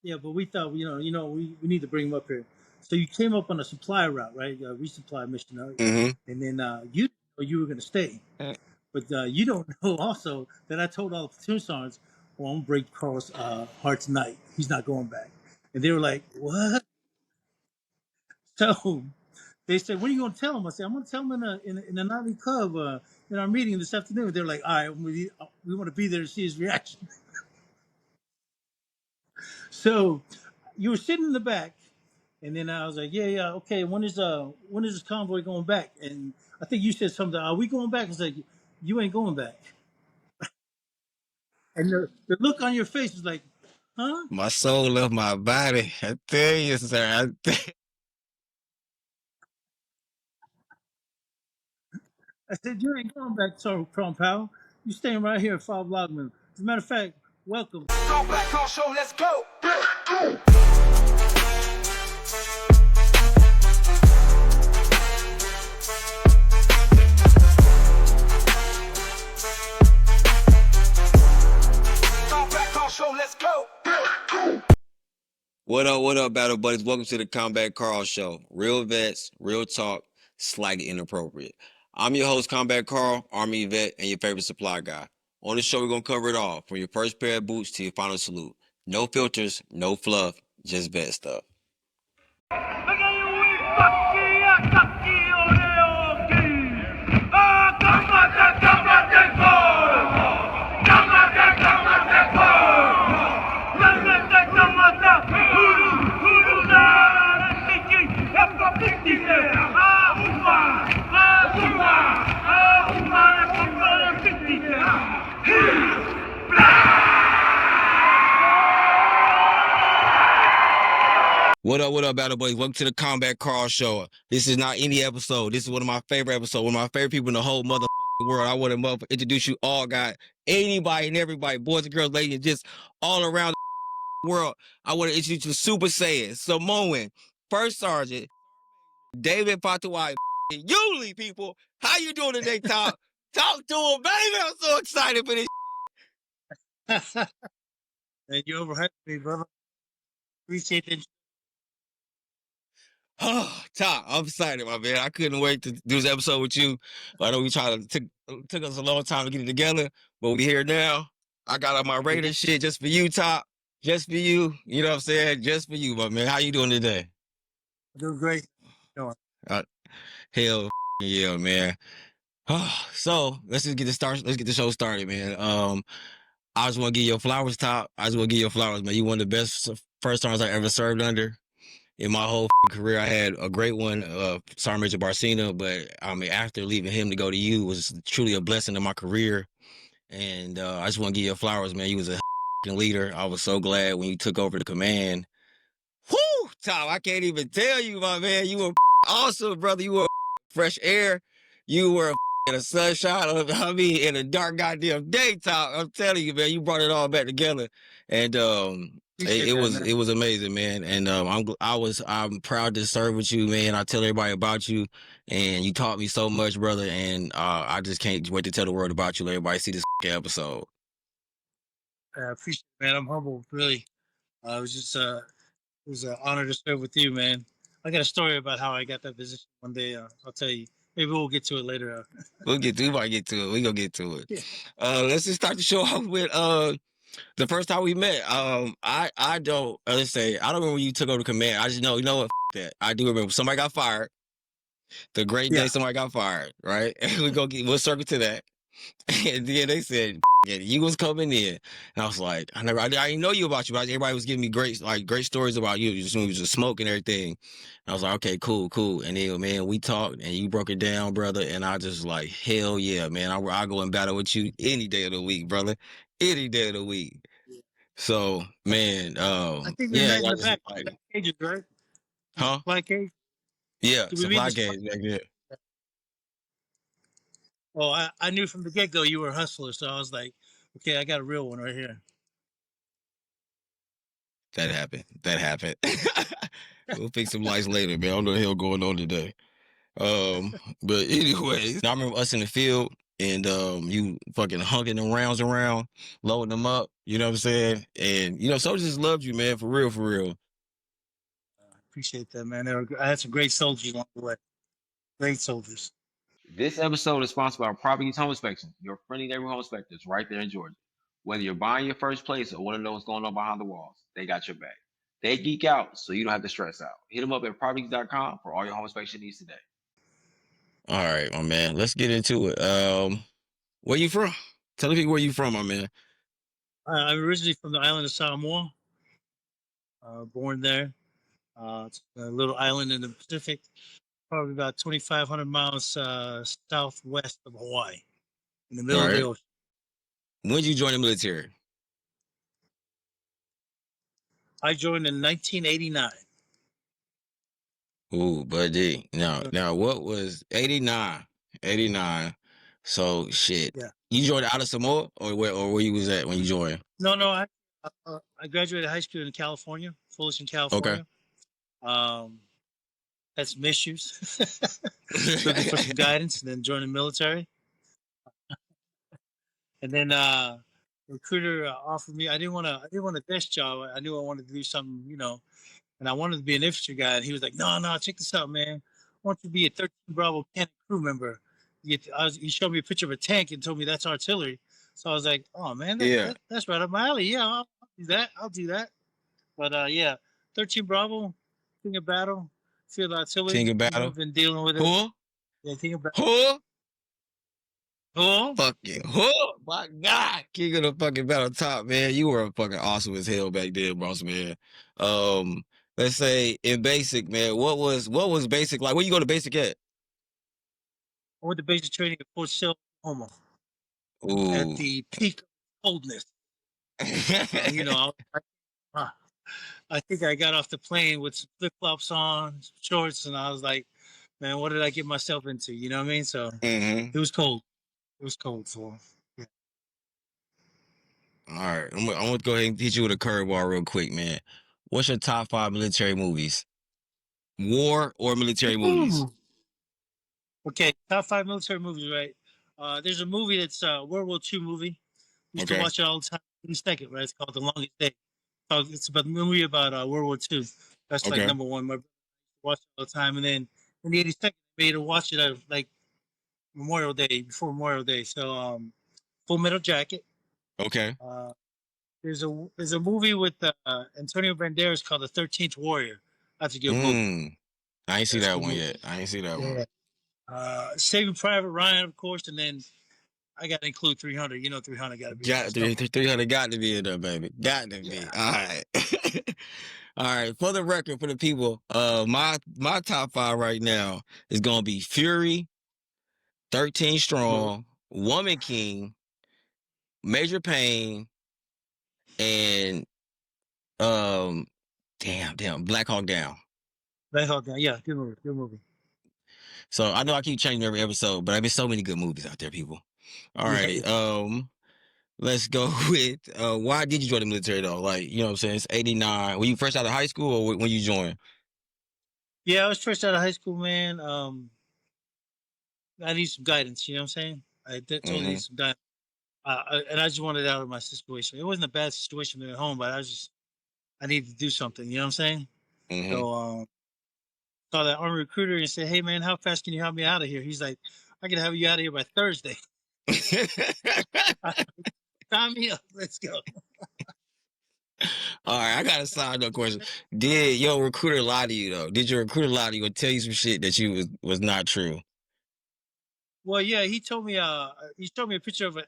Yeah, but we thought, we need to bring him up here. So you came up on a supply route, right? A resupply mission, Mm-hmm. and then you didn't know you were going to stay, but you don't know also that I told all the platoon sergeants, "Well, I'm gonna break Carl's heart tonight. He's not going back." And they were like, "What?" So they said, "When are you going to tell him?" I said, "I'm going to tell him in a nightly club in our meeting this afternoon." They're like, "All right, we want to be there to see his reaction." So you were sitting in the back, and then I was like, "Yeah, okay. When is this convoy going back?" And I think you said something. "Are we going back?" I was like, "You ain't going back." And the look on your face was like, "Huh?" My soul left my body. I tell you, sir. I said, "You ain't going back, Sergeant Crum Powell. You staying right here at 5 Lagman. As a matter of fact, welcome." Go back on show, let's go. Go back on show, let's go. What up, battle buddies? Welcome to the Combat Carl Show. Real vets, real talk, slightly inappropriate. I'm your host, Combat Carl, Army vet, and your favorite supply guy. On the show, we're gonna cover it all, from your first pair of boots to your final salute. No filters, no fluff, just vet stuff. What up, battle buddies? Welcome to the Combat Carl Show. This is not any episode. This is one of my favorite episodes. One of my favorite people in the whole motherfucking world. I want to introduce you all, guys. Anybody and everybody, boys and girls, ladies, just all around the world. I want to introduce you to Super Saiyan, Samoan, First Sergeant, David Patuai, Luli, people. How you doing today, Top? Talk to him, baby. I'm so excited for this. And you overhyped me, brother. Appreciate that. Oh, Top, I'm excited, my man. I couldn't wait to do this episode with you. I know we took us a long time to get it together, but we here now. I got on my radar shit just for you, Top. Just for you. You know what I'm saying? Just for you, my man. How you doing today? Doing great. Uh, hell yeah, man. So let's just get this start. Let's get the show started, man. I just want to give you your flowers, Top. I just want to give you your flowers, man. You one of the best first times I ever served under. In my whole career, I had a great one, Sergeant Major Barcina, but I mean, after leaving him to go to you was truly a blessing in my career. And I just want to give you your flowers, man. You was a leader. I was so glad when you took over the command. Whoo, Tom, I can't even tell you, my man. You were awesome, brother. You were fresh air. You were in a sunshine. I mean, in a dark goddamn day, Tom. I'm telling you, man. You brought it all back together, and it was amazing, man. And I'm proud to serve with you, man. I tell everybody about you, and you taught me so much, brother. And I just can't wait to tell the world about you. Let everybody see this episode. I appreciate it, man. I'm humbled, really. It was just it was an honor to serve with you, man. I got a story about how I got that position one day. I'll tell you. Maybe we'll get to it later. We might get to it. We gonna get to it. Yeah. Let's just start the show off with the first time we met. I don't let's say I don't remember when you took over command. I just know, you know what, that I do remember somebody got fired. The great day somebody got fired, right? We'll circle to that. And then they said, yeah, you was coming in. And I was like, I didn't know you about you, but everybody was giving me great stories about you. You just was just smoke and everything. And I was like, okay, cool. And then, man, we talked and you broke it down, brother. And I just like, hell yeah, man. I'll go and battle with you any day of the week, brother. Any day of the week. So, man, I think we met in the back cages, right? Huh? Supply cage? Yeah, supply cage back there. Well, I knew from the get-go you were a hustler, so I was like, okay, I got a real one right here. That happened. We'll fix some lights later, man. I don't know the hell going on today. But anyways, I remember us in the field. and you fucking hunking them rounds around, loading them up. You know what I'm saying? And soldiers just loved you, man, for real, for real. Appreciate that, man. I had some great soldiers along the way. Great soldiers. This episode is sponsored by Properties Home Inspection, your friendly neighborhood home inspectors right there in Georgia. Whether you're buying your first place or want to know what's going on behind the walls, they got your back. They geek out so you don't have to stress out. Hit them up at properties.com for all your home inspection needs today. All right, my man. Let's get into it. Where you from? Tell the people where you from, my man. I'm originally from the island of Samoan. Born there. It's a little island in the Pacific, probably about 2,500 miles southwest of Hawaii, in the middle All of the right. ocean. When did you join the military? I joined in 1989. Ooh, buddy. Now, what was 89? 89. So, shit. Yeah. You joined out of Samoa, or where you was at when you joined? No. I graduated high school in California, Fullerton, California. Okay. Had some issues. Looking for some guidance, and then joined the military. And then recruiter offered me. I didn't want a desk job. I knew I wanted to do something, and I wanted to be an infantry guy. And he was like, "No, check this out, man. I want you to be a 13 Bravo tank crew member." He showed me a picture of a tank and told me that's artillery. So I was like, "Oh man, that's right up my alley. Yeah, I'll do that. I'll do that." But yeah, 13 Bravo, King of Battle, field artillery. King of Battle. Been dealing with it. Who? Yeah, King of Battle. Who? Who? Fucking who? My God. King of the fucking Battle Top, man. You were fucking awesome as hell back then, boss, man. Let's say in basic, man, what was basic like? Where you go to basic at? I went to basic training at Fort Sill, Oklahoma. Ooh. At the peak of coldness. I think I got off the plane with some flip flops on, shorts, and I was like, "Man, what did I get myself into?" You know what I mean? So It was cold. It was cold. So yeah. All right, I'm gonna go ahead and hit you with a curveball real quick, man. What's your top 5 military movies? War or military movies? Okay, top 5 military movies, right? There's a movie that's World War II movie. We used to watch it all the time. In a second, right? It's called The Longest Day. It's about the movie about World War II. That's like number one. My brother watched it all the time, and then in the 82nd, I made her watch it like Memorial Day, before Memorial Day. So Full Metal Jacket. Okay. There's a movie with Antonio Banderas called The 13th Warrior. That's a good movie. I ain't see that one yet. I ain't see that one. Saving Private Ryan, of course, and then I got to include 300. You know, 300 got to be. 300 got to be in there, baby. Got to be. Yeah. All right. All right. For the record, for the people, my top 5 right now is gonna be Fury, 13 Strong, Woman King, Major Payne, and damn, Black Hawk Down. Black Hawk Down, yeah, good movie. So I know I keep changing every episode, but I've been so many good movies out there, people. All right. Let's go with why did you join the military though? Like, you know what I'm saying? It's 89. Were you fresh out of high school or when you joined? Yeah, I was fresh out of high school, man. I need some guidance, you know what I'm saying? I totally need some guidance. And I just wanted out of my situation. It wasn't a bad situation at home, but I needed to do something, you know what I'm saying? So saw that Army recruiter and said, "Hey man, how fast can you help me out of here?" He's like, "I can have you out of here by Thursday." Sign me up. Let's go. All right, I got a side note question. Did your recruiter lie to you though? Did your recruiter lie to you or tell you some shit that you was not true? Well, yeah, he told me. He showed me a picture of a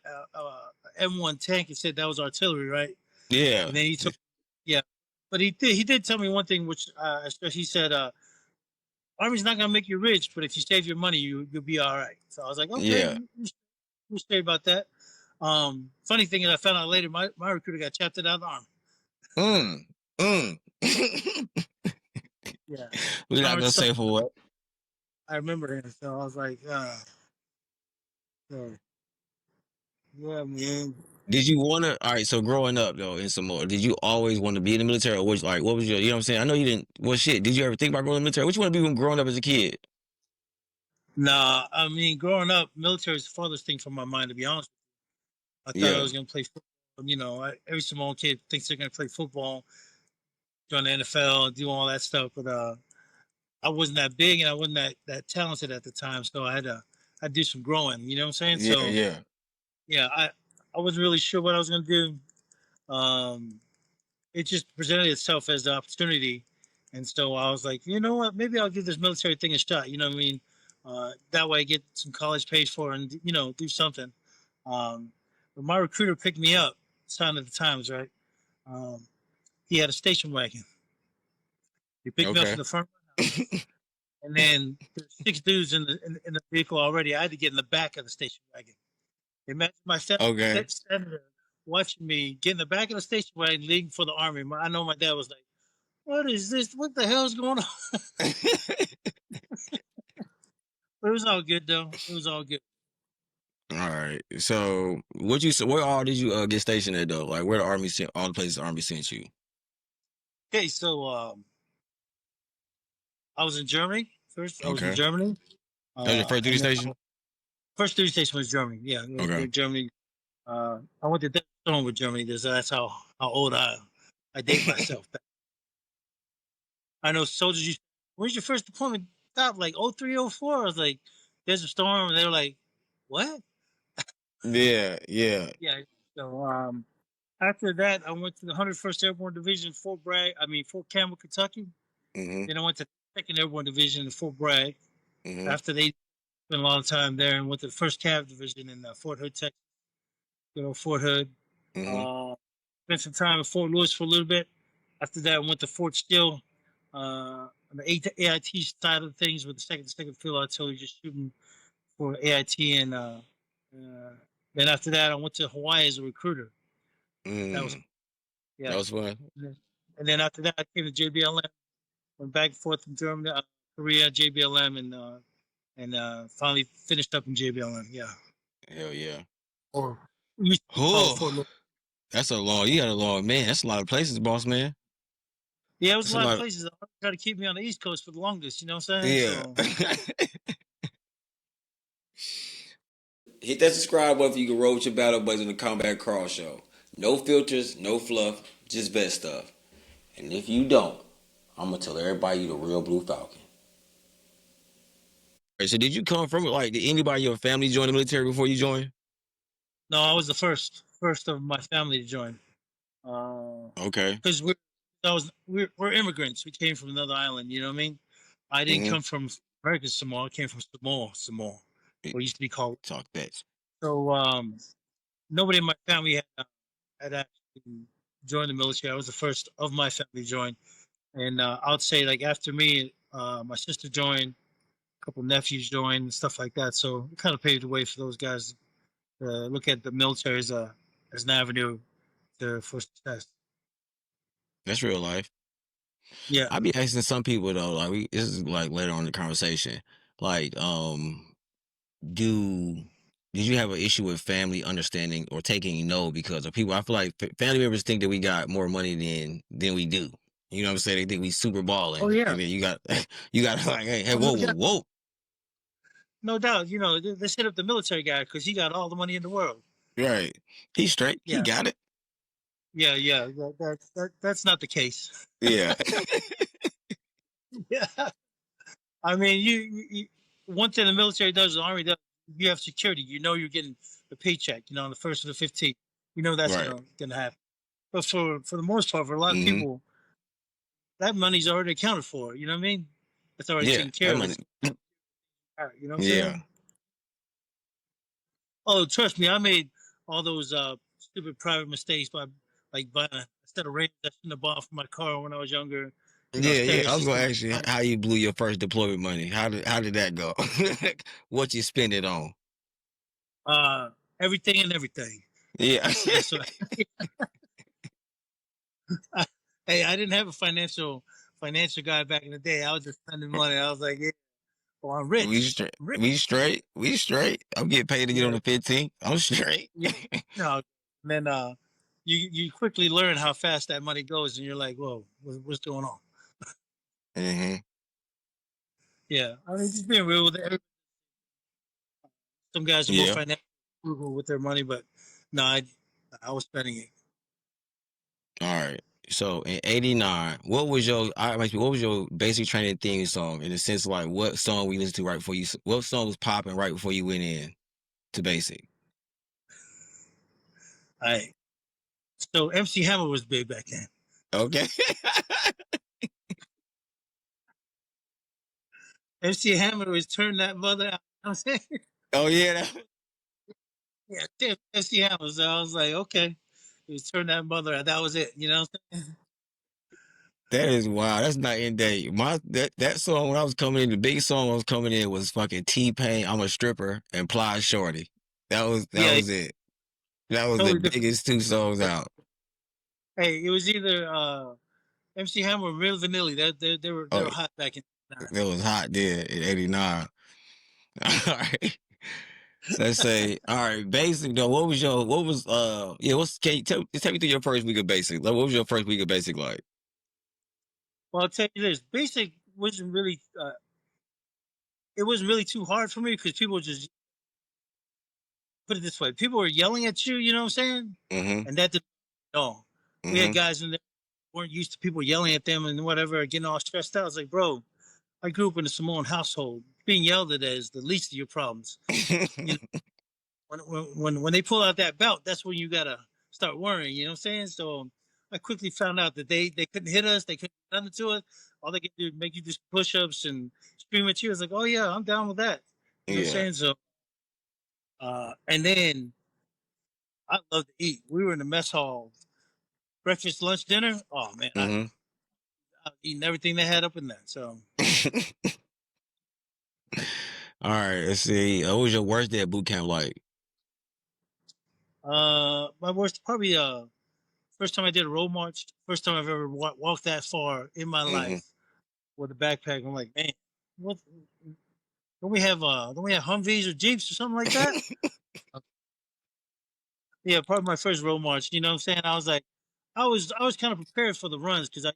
M1 tank and said that was artillery, right? Yeah. And then he took, but he did tell me one thing, which he said, Army's not gonna make you rich, but if you save your money, you'll be all right. So I was like, okay, we'll stay about that. Funny thing is, I found out later, my recruiter got chapted out of the Army. Yeah. We're not gonna say for what. I remember him, so I was like, yeah, man. Did you want to? All right, so growing up though in Samoa, did you always want to be in the military, or was like, what was your? You know what I'm saying? I know you didn't. Well, shit. Did you ever think about going in the military? What you want to be when growing up as a kid? Nah, I mean, growing up, military is the farthest thing from my mind. To be honest, I thought I Yeah, was going to play football. Every Samoan kid thinks they're going to play football, join the NFL, do all that stuff. But I wasn't that big and I wasn't that talented at the time, so I do some growing. You know what I'm saying? yeah, So yeah. yeah, I wasn't really sure what I was going to do. It just presented itself as the opportunity, and so I was like, you know what? Maybe I'll give this military thing a shot. You know what I mean? That way, I get some college paid for and do something. But my recruiter picked me up. Sign of the times, right? Um, he had a station wagon. He picked me up in Okay. the front of the house. And then there's six dudes in the vehicle already. I had to get in the back of the station wagon. Imagine my Okay. senator watching me get in the back of the station wagon, leaving for the army. I know my dad was like, "What is this? What the hell is going on?" But it was all good though. It was all good. All right. So, where all did you get stationed at though? Like, where the army sent all the places the army sent you? Okay, so I was in Germany first. I was in Okay. Germany, That was your first duty and then station. first duty station was Germany. Yeah, Okay. Germany. I went to Stone with Germany. That's how old I date myself. I know soldiers. Where's your first deployment? Stop like 03, 04. I was like, there's a storm, and they were like, what? Yeah, yeah. Yeah. So after that, I went to the 101st Airborne Division, Fort Campbell, Kentucky. Mhm. Then I went to the 2nd Airborne Division in Fort Bragg. Mhm. After they spent a lot of time there, and went to the 1st Cav Division in Fort Hood, Texas. Fort Hood. Mhm. Uh, spent some time in Fort Lewis for a little bit. After that, I went to Fort Steele on the AIT side of things with the second field artillery, just shooting for AIT. And then after that, I went to Hawaii as a recruiter. That was, Mm. That yeah. was fun. And then after that, I came to JBLM, went back and forth from Germany, Korea, JBLM, and finally finished up in JBLM. Yeah. Hell yeah. Or we used to call it Fort Oh, Lewis. that's a long. You got a long man. That's a lot of places, boss man. Yeah, it was a That's a lot of lot. places. I tried to keep me on the East Coast for the longest, you know what I'm saying? Yeah. So, Hit that subscribe button so you can roll with your battle buddies on the Combat Crawl Show. No filters, no fluff, just best stuff. And if you don't, I'm gonna tell everybody you the real Blue Falcon. So did you come from like did anybody in your family join the military before you joined? no, I was the first of my family to join. Okay. Because we're immigrants. We came from another island. You know what I mean? I didn't Mm-hmm. come from American Samoa. I came from Samoa, what used to be called. Talk that. So nobody in my family had actually joined the military. I was the first of my family to join, and I would say like after me, my sister joined, a couple nephews joined, and stuff like that. So it kind of paved the way for those guys to look at the military as an avenue for success. That's real life. Yeah. I be asking some people though, like this is like later on in the conversation. Like, do did you have an issue with family understanding or taking no because of people? I feel like family members think that we got more money than we do. You know what I'm saying? They think we super Oh balling, yeah. and then you got you got like, hey, Oh, no whoa, whoa, doubt. whoa, No doubt. They set up the military guy because he got all the money in the world. right? He's straight. He Yeah. got it. Yeah. That's not the case. Yeah, Yeah. I mean, one thing the military does, the army does, you have security. You know you're getting the paycheck. On the first or the 15th. You know that's right. gonna happen. But for the most part, for a lot of Hmm. people, that money's already accounted for. You know what I mean? It's already Yeah, taken care that of. money. You know what I'm Yeah, saying? Oh, trust me, I made all those stupid private mistakes by like buying instead of rings I shouldn't have bought for my car when I was younger. yeah, yeah. Stereo I was gonna system. ask you how you blew your first deployment money. How did that go? What you spend it on? Uh, everything and everything. Yeah. That's what. Hey, I didn't have a financial guy back in the day. I was just spending money. I was like, yeah, well, I'm We rich. straight. I'm rich. We straight. We straight. I'm getting paid to get on Yeah, the 15th. I'm straight. yeah. No, and then you quickly learn how fast that money goes, and you're like, whoa, what's going on? Hmm. Yeah, I mean, just being real with everybody. Some guys are more Yeah. financially frugal with their money, but no, I was spending it. All right. So in '89, what was your basic training theme song in the sense of like what song we listened to right before you? What song was popping right before you went in to basic? I So MC Hammer was big back then. Okay. MC Hammer was turn that mother out. You know what I'm saying? Oh yeah. Yeah, MC Hammer. So I was like, okay, he was turn that mother out. That was it. You know what I'm saying? That is wild. That's not in day. That song when I was coming in, the big song I was coming in was fucking T-Pain, I'm a Stripper, and Plies Shorty. That Yeah, was it. That was the totally different. biggest two songs out. Hey, it was either MC Hammer or Real Vanilli. They Oh, were hot back in '9. that was hot there in '89. All right. So let's say, all right, basic though. Can you tell me through your first week of basic? Like, what was your first week of basic like? Well, I'll tell you this: basic wasn't really. It wasn't really too hard for me because people just put it this way: people were yelling at you. You know what I'm saying? Mm-hmm. And that didn't. No, we had Mm-hmm. guys in there who weren't used to people yelling at them and whatever, getting all stressed out. I was like, bro, I grew up in a Samoan household. Being yelled at is the least of your problems. You know, when they pull out that belt, that's when you gotta start worrying. You know what I'm saying? So I quickly found out that they couldn't hit us, they couldn't do nothing to us. All they could do is make you do push-ups and scream at you. I was like, oh yeah, I'm down with that. You know what I'm Yeah. saying? So and then I love to eat. We were in the mess hall, breakfast, lunch, dinner. Oh man, I Mm-hmm. was eating everything they had up in there. So All right, let's see. What was your worst day at boot camp like? my worst probably first time I did a road march, first time I've ever walked that far in my Mm-hmm. life with a backpack. I'm like, man, what don't we have Humvees or Jeeps or something like that? Yeah, probably my first road march. You know what I'm saying? I was like, I was kind of prepared for the runs because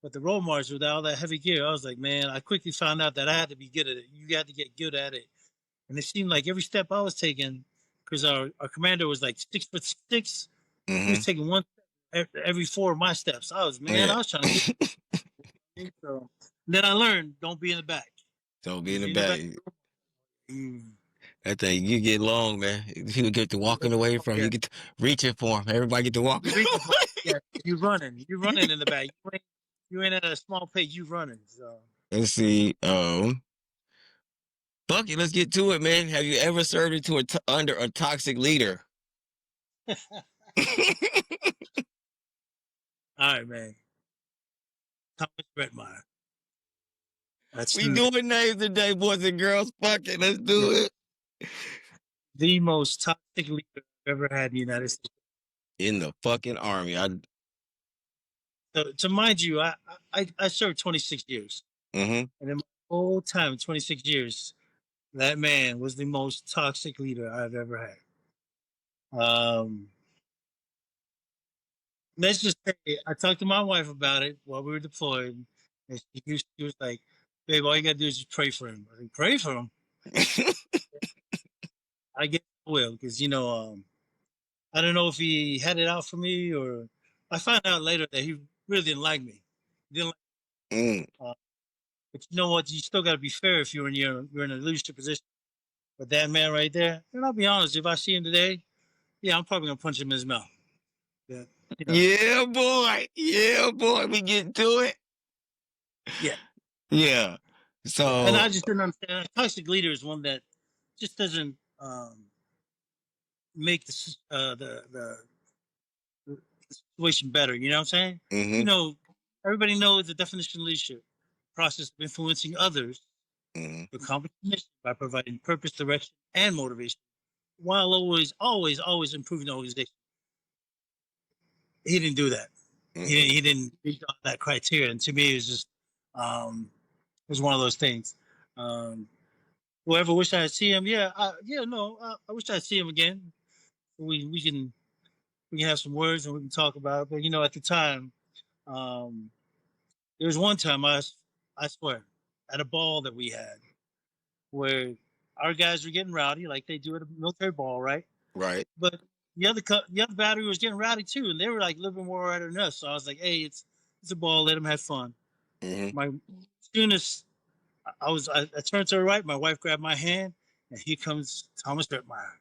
with the road march with all that heavy gear, I was like, man, I quickly found out that I had to be good at it. You got to get good at it, and it seemed like every step I was taking, because our commander was like 6'6", he Mm-hmm. was taking one step every four of my steps. I was Yeah. trying to get it. So then I learned, don't be in the back. Don't be You in the be in the back. back. Mm. That thing, you get long, man. People get to walking away from Yeah, you, get to reaching for him. Everybody get to walk. you reaching for yeah, you running in the back. You ain't at a small pace. You running. So Let's see. Fuck it, let's get to it, man. Have you ever served under a toxic leader? all right, man. Thomas Redmeyer. That's We doing names today, boys and girls. Fuck it, let's do it. the most toxic leader I've ever had in the United States. In the fucking army. So, to mind you, I served 26 years, Mm-hmm. and in my whole time, 26 years, that man was the most toxic leader I've ever had. Let's just say I talked to my wife about it while we were deployed, and she was like, "Babe, all you gotta do is just pray for him." I said, "Pray for him." I guess I will, because I don't know if he had it out for me, or I found out later that he really didn't like me. He didn't Mm. but you know what? You still got to be fair if you're in a leadership position. But that man right there, and I'll be honest, if I see him today, yeah, I'm probably gonna punch him in his mouth. Yeah, Yeah, boy. Yeah, boy. We get to it. yeah, Yeah. yeah. And So, I just didn't understand. A toxic leader is one that just doesn't make the situation better. You know what I'm saying? mm-hmm. You know, everybody knows the definition of leadership: process of influencing others Mm-hmm. to accomplish a mission by providing purpose, direction, and motivation, while always improving the organization. He didn't do that. Mm-hmm. He didn't meet all that criteria, and to me, it was just it was one of those things. Um, Whoever wish I see him, I wish I'd see him again. We can have some words and we can talk about it. But at the time, um, there was one time I swear, at a ball that we had where our guys were getting rowdy like they do at a military ball, right? Right. But the other battery was getting rowdy too, and they were like a little bit more rowdy than us. So I was like, hey, it's a ball. Let them have fun. Hmm. My soonest I turned to the right. My wife grabbed my hand, and here comes Thomas Detmeyer.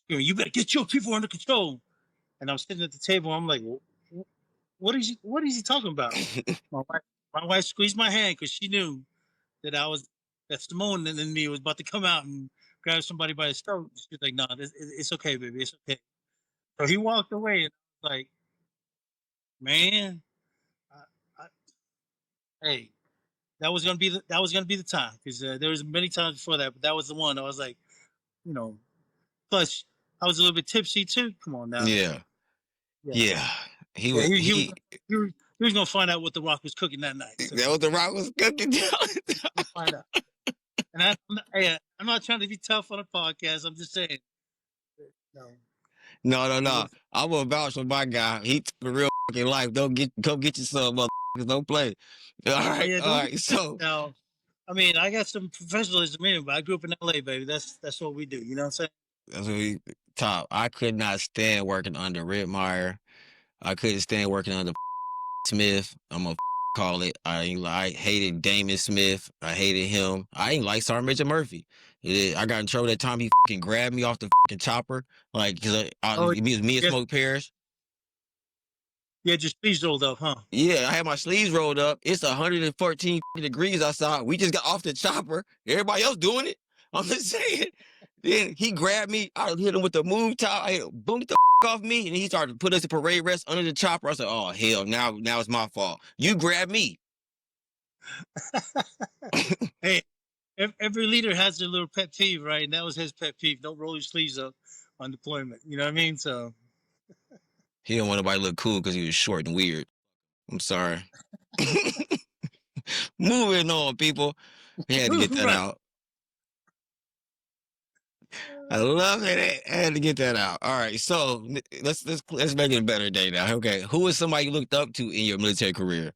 You better get your people under control. And I'm sitting at the table. I'm like, what is he talking about? My wife, my wife squeezed my hand because she knew that that Samoan in me was about to come out and grab somebody by the throat. She was like, no, it's okay, baby. It's okay. So he walked away, and I was like, man, I, I, hey, that was gonna be the time because there was many times before that, but that was the one. I was like, you know, plus I was a little bit tipsy too. Come on now, Yeah. yeah, Yeah. He yeah. was He was he he was gonna find out what the Rock was cooking that night. So that was the Rock was cooking. we'll find out. And I'm not trying to be tough on a podcast. I'm just saying, no, No, no, he no. was. I will vouch for my guy. He took a real fucking life. Come get your son, motherfuckers. Don't play. All Oh right, yeah, all don't get right. So now. I mean, I got some professionalism in it, but I grew up in LA, baby. That's what we do. You know what I'm saying? that's what he top. I could not stand working under Ridmeyer. I couldn't stand working under Smith. I'm gonna call it. I hated Damon Smith. I hated him. I ain't like Sergeant Major Murphy. I got in trouble that time he fucking grabbed me off the fucking chopper. Like, cause Oh, it was me and yes, Smoke Parrish. yeah. Just please rolled up, huh? Yeah, I had my sleeves rolled up. It's 114 degrees outside. We just got off the chopper. Everybody else doing it. I'm just saying. Then he grabbed me. I hit him with the move top. I boomed the off me, and he started to put us in parade rest under the chopper. I said, "Oh hell, now it's my fault. You grabbed me." Hey, every leader has their little pet peeve, right? And that was his pet peeve. Don't roll your sleeves up on deployment. You know what I mean? So He didn't want nobody to look cool because he was short and weird. I'm sorry. Moving on, people. He had to get that right. out. I love it. I had to get that out. All right, so let's make it a better day now. Okay, who is somebody you looked up to in your military career?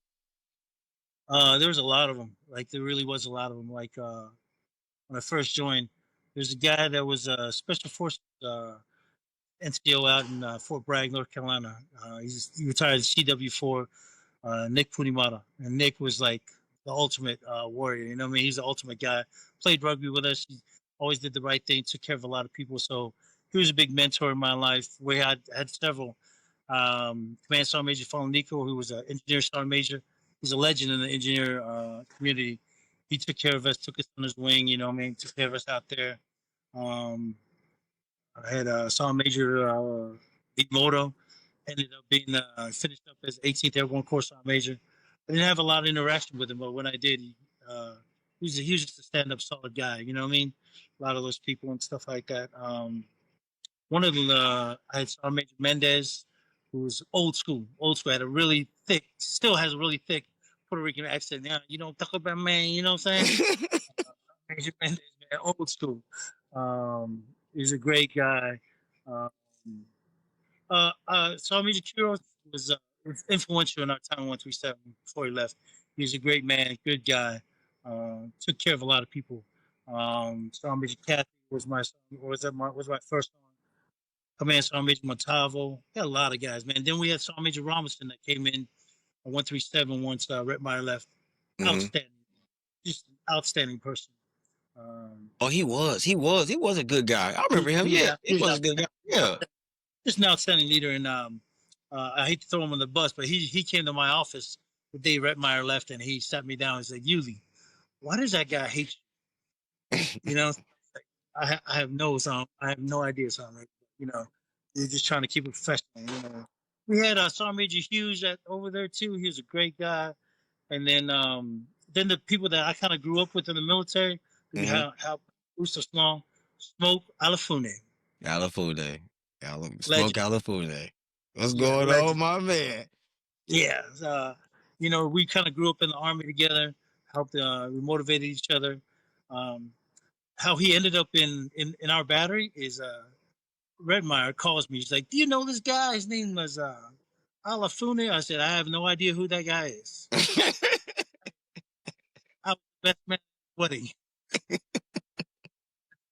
There was a lot of them. Like there really was a lot of them. Like when I first joined, there's a guy that was special forces NCO out in Fort Bragg, North Carolina. He retired as CW4, Nick Punimata. And Nick was like the ultimate warrior. You know what I mean? He's the ultimate guy. Played rugby with us. He always did the right thing, took care of a lot of people. So he was a big mentor in my life. We had several. Command Sergeant Major Fallen Nico, who was an engineer sergeant major. He's a legend in the engineer community. He took care of us, took us on his wing, you know what I mean? Took care of us out there. Um, I had Sergeant Major Big Moto, ended up being finished up as 18th Airborne Corps Sergeant Major. I didn't have a lot of interaction with him, but when I did, he was just a stand-up solid guy. You know what I mean? A lot of those people and stuff like that. One of them, I had Sergeant Major Mendez, who was old school. Old school, had a really thick, still has a really thick Puerto Rican accent. Yeah, you don't talk about man. You know what I'm saying? Major Mendez, man, old school. He's a great guy. Um, so Major Quiros was influential in our time 137 before he left. He was a great man, good guy. Took care of a lot of people. Sergeant Major Kathy was my first one. Command Sergeant Major Montavo. Got a lot of guys, man. Then we had Sergeant Major Robinson that came in on 137 once Retmeyer left. Hmm. Outstanding, just an outstanding person. Um, Oh, he was a good guy. I remember him. Yeah, he he was was a good guy. Yeah. just an outstanding leader. And I hate to throw him on the bus, but he came to my office the day Retmeyer left, and he sat me down and said, "Yuli, why does that guy hate you?" You know, I have no sound. I have no idea, sound. You know, you're just trying to keep it professional. You know, we had Sergeant Major Hughes over there too. He was a great guy. And then the people that I kind of grew up with in the military, Hmm. how Rooster Small, Smoke Alafune, California. Smoke legend. California. What's Yeah, going on, legend. my man? Yeah, you know, we kind of grew up in the army together. Helped, we motivated each other. Um, how he ended up in our battery is Redmeyer calls me. He's like, "Do you know this guy? His name was Alafune." I said, "I have no idea who that guy is." I was the best man at the wedding.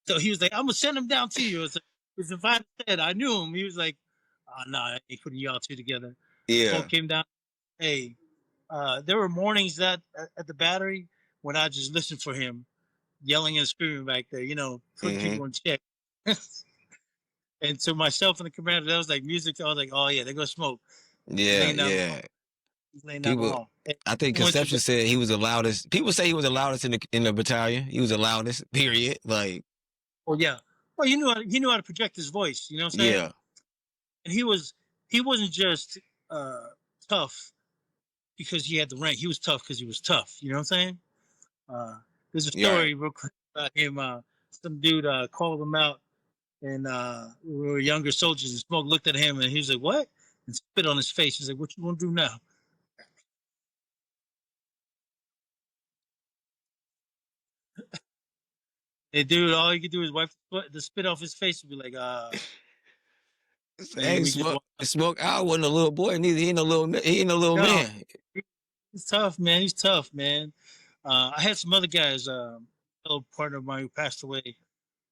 So he was like, "I'm gonna send him down to you." It's if I said I knew him, he was like, "Oh no, I ain't putting y'all two together." Yeah. Smoke came down. Hey, there were mornings that at the battery when I just listened for him yelling and screaming back there, putting Hmm. people in check. And to myself and the commander, that was like music. I was like, "Oh yeah, they go Smoke. He's Yeah, laying down the law. yeah. He's laying down the People, law." And I think went to Conception said he was the loudest. People say he was the loudest in the battalion. He was the loudest. Period. Like, oh yeah, well he knew how to project his voice. You know what I'm saying? yeah, And he wasn't just uh, tough because he had the rank. He was tough because he was tough. You know what I'm saying? There's a yeah, right. story real quick about him. Some dude called him out, and we were younger soldiers. And Smoke looked at him, and he was like, "What?" And spit on his face. He's like, "What you gonna do now?" And dude, all he could do is wipe the spit off his face and be like, and Hey, we just walk. Smoke out wasn't a little boy neither. He ain't no little No, man. he's tough, man. He's tough, man. I had some other guys, fellow partner of mine who passed away.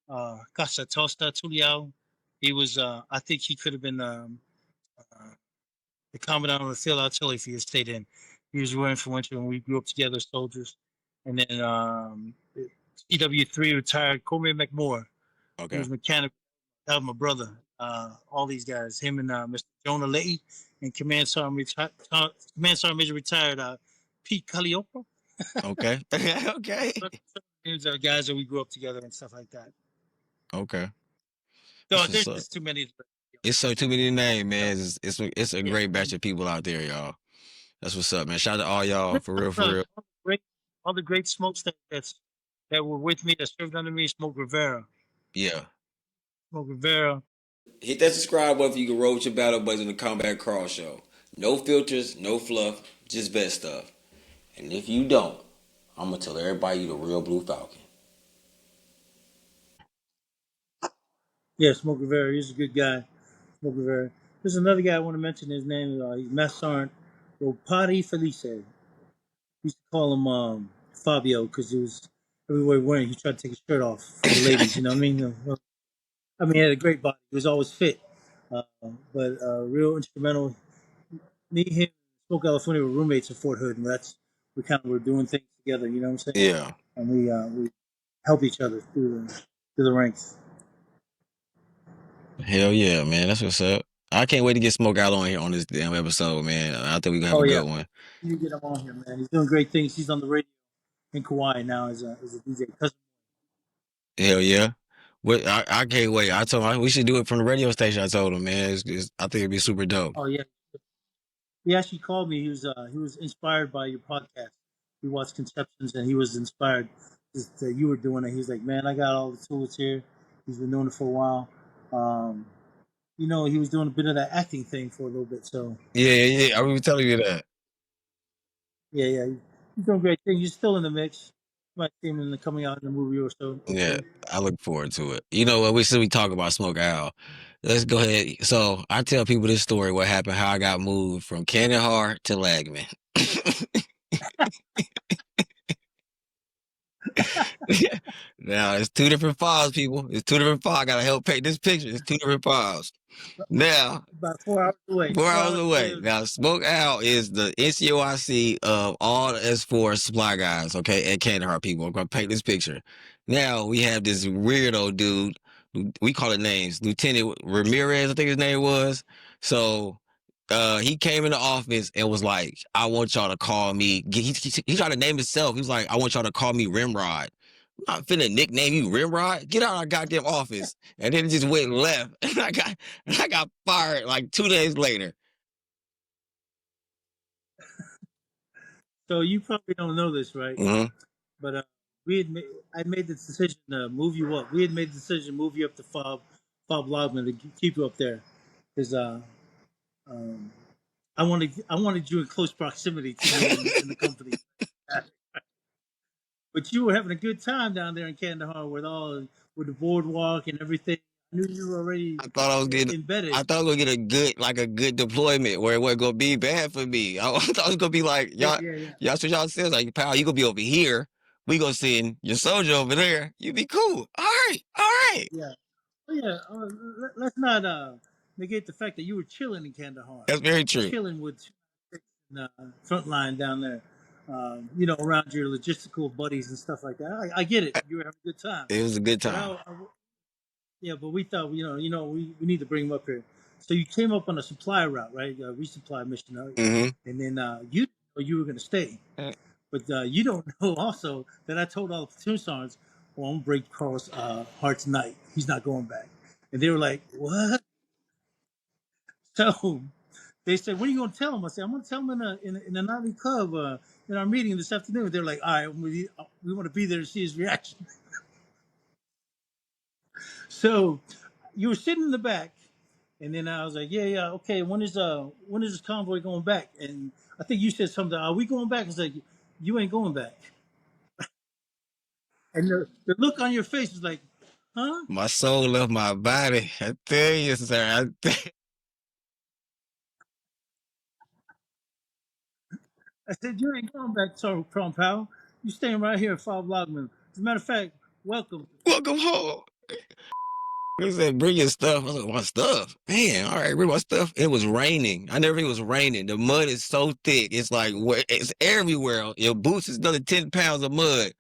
Casa Tosta Tuliao. He was, I think he could have been uh, the commandant of the field artillery if he had stayed in. He was very influential, and we grew up together as soldiers. And then EW3 retired Cormier McMore. He Okay, was mechanic. That was my brother. All these guys, him and Mr. Jonah Leahy, and Command Sergeant Major retired Pete Calliope. okay, okay, These are guys that we grew up together and stuff like that. okay. So That's what's there's up. just too many. It's so too many names, man. It's a great batch of people out there, y'all. That's what's up, man. Shout out to all y'all for real, for real. All the great smokes that were with me, that served under me. Smoke Rivera. Yeah. Smoke Rivera. Hit that subscribe button if you can roll with your battle buddies on the Combat Crawl Show. No filters, no fluff, just best stuff. And if you don't, I'm gonna tell everybody you the real Blue Falcon. Yeah, Smoke Rivera. He's a good guy. Smoke Rivera. There's another guy I want to mention. His name is he's Master Sergeant Ropati Felice. We used to call him Fabio because he was everywhere he went. He tried to take his shirt off for the ladies. You know what I mean? He had a great body. He was always fit, but real instrumental. Me, him, Smoke California were roommates at Fort Hood, and we kind of were doing things together. You know what I'm saying? Yeah. And we help each other through the ranks. Hell yeah, man. That's what's up. I can't wait to get Smoke out on here on this damn episode, man. I think we're gonna have a good one. You get him on here, man. He's doing great things. He's on the radio in Kauai now as a DJ. Hell yeah. What I can't wait. I told him we should do it from the radio station. I told him, man. I think it'd be super dope. Oh yeah. He actually called me. He was inspired by your podcast. He watched Conceptions and he was inspired that you were doing it. He's like, man, I got all the tools here. He's been doing it for a while. He was doing a bit of that acting thing for a little bit. So Yeah. I was telling you that. yeah, he's doing great things. He's still in the mix. You might see him coming out in a movie or so. Yeah, I look forward to it. You know what? We talk about Smoke Owl. Let's go ahead. So I tell people this story, what happened, how I got moved from Kandahar to Lagman. Now it's two different files, people. It's two different files. I gotta help paint this picture. It's two different files. Now, about 4 hours away. 4 hours away. Now, Smoke Owl is the NCOIC of all the S4 supply guys, okay, at Kandahar, people. I'm gonna paint this picture. Now we have this weirdo dude. We call it names. Lieutenant Ramirez, I think his name was. So he came in the office and was like, I want y'all to call me. He tried to name himself. He was like, I want y'all to call me Rimrod. I'm not finna nickname you Rimrod. Get out of our goddamn office. And then it just went left. And I got fired like 2 days later. So you probably don't know this, right? Mm-hmm. But I made the decision to move you up. We had made the decision to move you up to Fob Lagman to keep you up there, because I wanted you in close proximity to me in the company. But you were having a good time down there in Kandahar with the boardwalk and everything. I knew you were already I thought I was getting embedded. I thought I was gonna get a good deployment where it wasn't gonna be bad for me. I thought it was gonna be like y'all that's what y'all said. Like, pal, you gonna be over here. We gonna send your soldier over there. You be cool. All right. Yeah. Oh, yeah. Let's not negate the fact that you were chilling in Kandahar. That's very You were true. chilling with the front line down there. You know, around your logistical buddies and stuff like that. I get it. You were having a good time. It was a good But time. yeah, but we thought, we need to bring him up here. So you came up on a supply route, right? Resupply mission, Mm-hmm. and then you didn't know you were going to stay. But you don't know also that I told all the platoon sergeants, well, I'm going to break Carl's heart tonight. He's not going back. And they were like, what? So they said, what are you going to tell him? I said, I'm going to tell him in a nightly club in our meeting this afternoon. They're like, all right, we want to be there to see his reaction. So you were sitting in the back, and then I was like, yeah, okay. When is this convoy going back? And I think you said something. Are we going back? I was like, you ain't going back. And the look on your face was like, huh? My soul left my body. I tell you, sir. I said, you ain't going back, Sergeant Crum Powell. You staying right here at 5 Lagman. As a matter of fact, welcome. Welcome home. He said, bring your stuff. I was like, my stuff? Man, all right, bring my stuff. It was raining. I never knew it was raining. The mud is so thick. It's like, it's everywhere. Your boots is another 10 pounds of mud.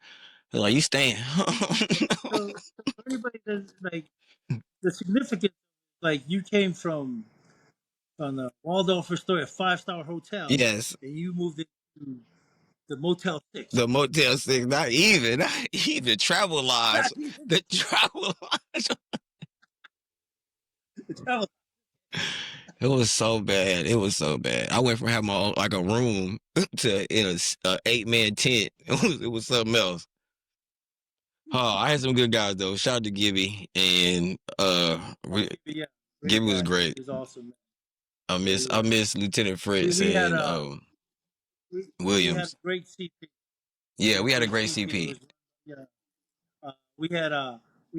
They're like, you staying? So for anybody that's like, the significance, like you came from the Waldorf Astoria 5-star hotel. Yes. And you moved into the Motel 6. The Motel 6, not even Travel Lodge. The Travel Lodge. It was so bad. It was so bad. I went from having my own, like a room to in a 8-man tent. It was something else. Oh, I had some good guys though. Shout out to Gibby and Yeah, Gibby was guy. great. He was awesome. I miss Lieutenant Fritz we had, and we Williams. had a great CP. Yeah, we had a great CP. We